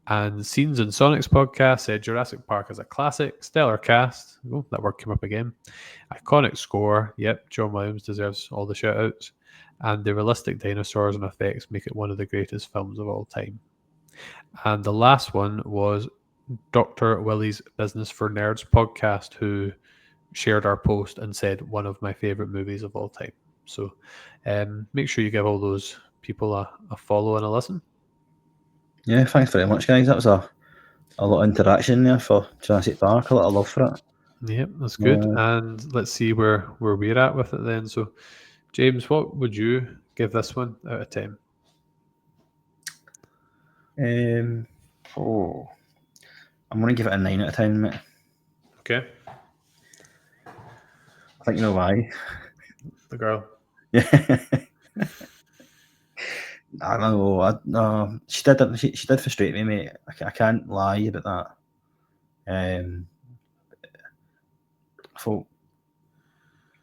And Scenes in Sonic's podcast said Jurassic Park is a classic, stellar cast. Oh, that word came up again. Iconic score. Yep, John Williams deserves all the shout outs. And the realistic dinosaurs and effects make it one of the greatest films of all time. And the last one was Dr. Willie's Business for Nerds podcast, who shared our post and said one of my favorite movies of all time. So make sure you give all those people a follow and a listen. Yeah, thanks very much, guys. That was a lot of interaction there for Jurassic Park. A lot of love for it. Yep, that's good. And let's see where we're at with it then. So, James, what would you give this one out of 10? I'm going to give it a 9 out of 10, mate. Okay. I think you know why. The girl. Yeah. I don't know. No, she did. She did frustrate me, mate. I can't lie about that. I thought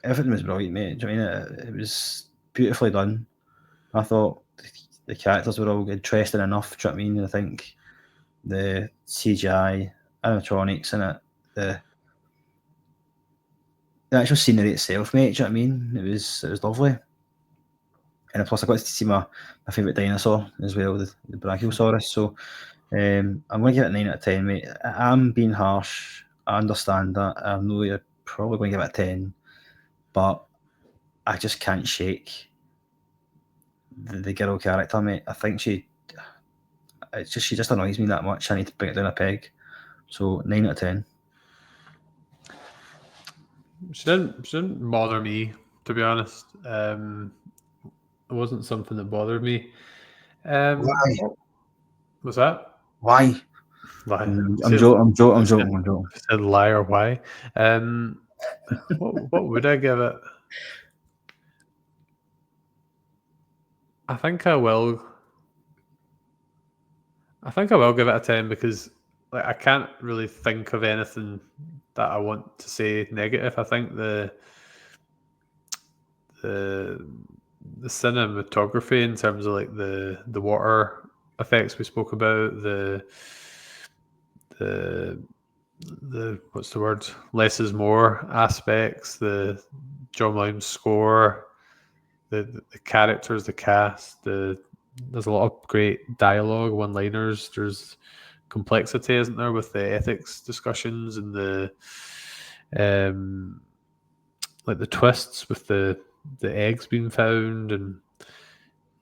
everything was brilliant, mate. Do you know what I mean? It was beautifully done. I thought the characters were all interesting enough. Do you know what I mean? I think the CGI, animatronics in it, the actual scenery itself, mate. Do you know what I mean? It was lovely. And plus, I got to see my favourite dinosaur as well, the Brachiosaurus. So I'm going to give it a 9 out of 10, mate. I'm being harsh. I understand that. I know you're probably going to give it a 10, but I just can't shake the girl character, mate. I think she just annoys me that much. I need to bring it down a peg. So 9 out of 10. She didn't bother me, to be honest. It wasn't something that bothered me. Why? What's that? Why? Lie. I'm joking. I said lie or why. What would I give it? I think I will give it a 10 because I can't really think of anything that I want to say negative. I think the cinematography in terms of like the water effects we spoke about, the what's the word? Less is more aspects. The John Williams score, the characters, the cast. There's a lot of great dialogue, one-liners. There's complexity, isn't there, with the ethics discussions and the like the twists with the eggs being found and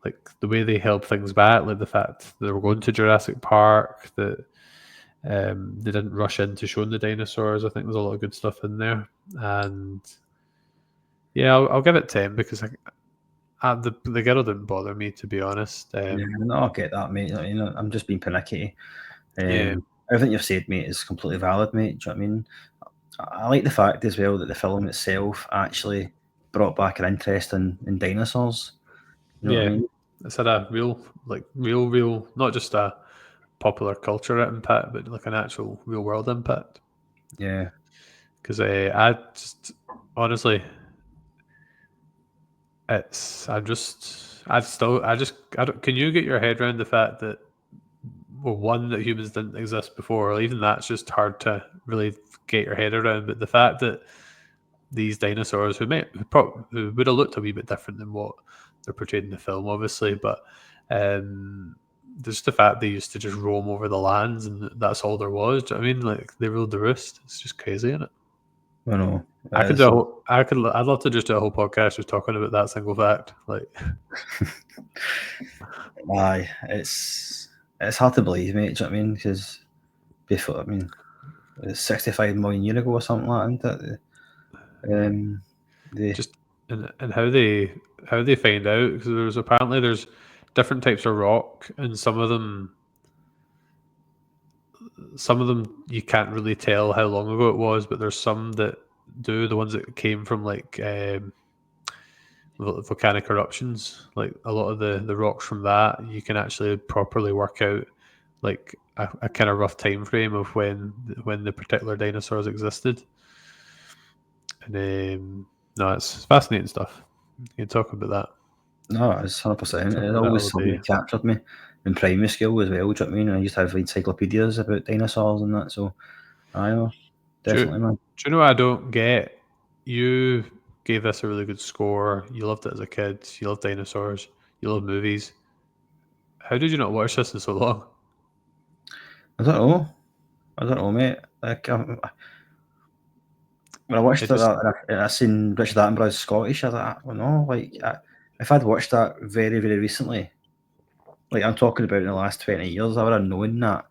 like the way they held things back, like the fact that they were going to Jurassic Park, that they didn't rush into showing the dinosaurs. I think there's a lot of good stuff in there, and yeah, I'll give it 10 because the girl didn't bother me, to be honest. No, I get that, mate. You know, I'm just being pernickety. Yeah. Everything you've said, mate, is completely valid, mate. Do you know what I mean? I like the fact as well that the film itself actually brought back an interest in dinosaurs. You know what I mean? It's had a real, not just a popular culture impact, but like an actual real world impact. Yeah. Because I just honestly, I don't. Can you get your head around the fact that, well, one, that humans didn't exist before, or even that's just hard to really get your head around. But the fact that these dinosaurs, who would have looked a wee bit different than what they're portrayed in the film, obviously, but there's the fact they used to just roam over the lands, and that's all there was. Do you know what I mean? Like, they ruled the roost. It's just crazy, isn't it? I know. I'd love to just do a whole podcast just talking about that single fact. Like, aye, it's hard to believe, mate. Do you know what I mean? Because before, I mean, it's 65 million years ago or something like that. Just and how they find out, because there's different types of rock, and some of them you can't really tell how long ago it was, but there's some that do, the ones that came from like volcanic eruptions, like a lot of the rocks from that, you can actually properly work out like a kind of rough time frame of when the particular dinosaurs existed. And no, it's fascinating stuff. You can talk about that. No, it's 100%. It always something that captured me in primary school as well. Do you know what I mean? I used to have encyclopedias about dinosaurs and that. So, I know, definitely, man. Do you know what I don't get? You gave this a really good score. You loved it as a kid. You love dinosaurs. You love movies. How did you not watch this in so long? I don't know, mate. Like, when I watched it, I seen Richard Attenborough's Scottish. I thought, well, no, like, if I'd watched that very, very recently, like I'm talking about in the last 20 years, I would have known that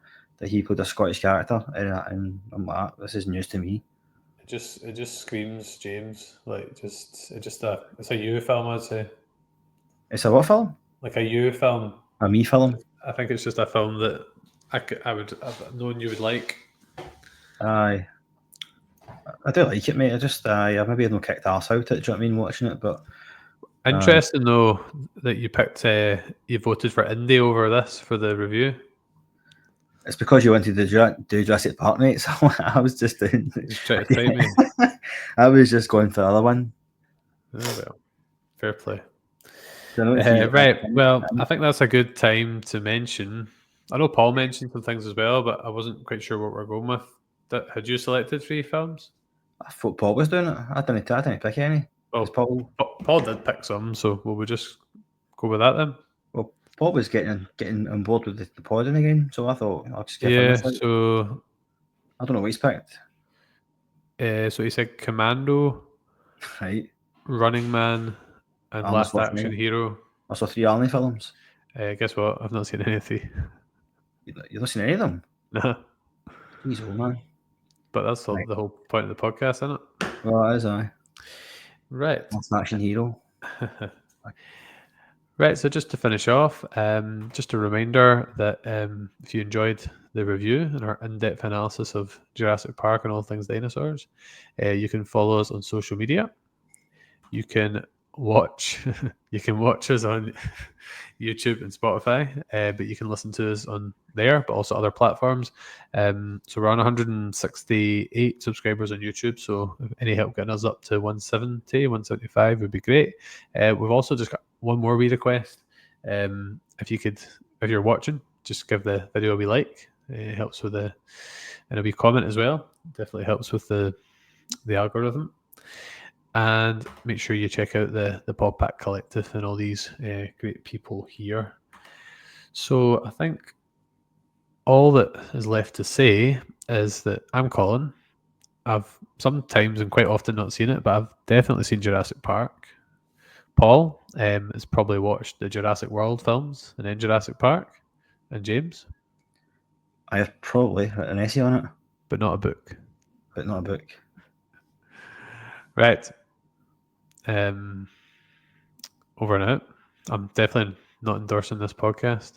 he played a Scottish character, and I'm like, this is news to me. It just screams James. Like, it's a you film, I'd say. It's a what film? Like a you film. A me film? I think it's just a film that I've known you would like. Aye. I do like it, mate. I maybe had no kicked arse out it, do you know what I mean, watching it, but... Interesting, though, that you picked, you voted for Indie over this for the review. It's because you wanted to do Jurassic Park, mate, so I was just doing... Trying to time me. I was just going for the other one. Oh, well. Fair play. Right, well, I think that's a good time to mention... I know Paul mentioned some things as well, but I wasn't quite sure what we're going with. Had you selected 3 films? I thought Paul was doing it. I didn't pick any. Well, Paul did pick some, so will we just go with that then? Well, Paul was getting on board with the podding again, so I thought I'll just give him a shout. So I don't know what he's picked. So he said Commando, right? Running Man, and Last Action Hero. I saw 3 Arnie films. Guess what? I've not seen any of 3. You've not seen any of them? No. He's old, man. But that's the whole point of the podcast, isn't it? Well, that is I. Right. Last Action Hero. Right, so just to finish off, just a reminder that if you enjoyed the review and our in-depth analysis of Jurassic Park and all things dinosaurs, you can follow us on social media. You can watch us on YouTube and Spotify, but you can listen to us on there, but also other platforms. So we're on 168 subscribers on YouTube, so if any help getting us up to 170, 175 would be great. We've also just got one more wee request. If you're watching, just give the video a wee like. It helps with and a wee comment as well. Definitely helps with the algorithm. And make sure you check out the Pod Pack Collective and all these great people here. So I think all that is left to say is that I'm Colin. I've sometimes and quite often not seen it, but I've definitely seen Jurassic Park. Paul has probably watched the Jurassic World films and then Jurassic Park. And James? I have probably written an essay on it, but not a book. but not a book. Right. Over and out. I'm definitely not endorsing this podcast.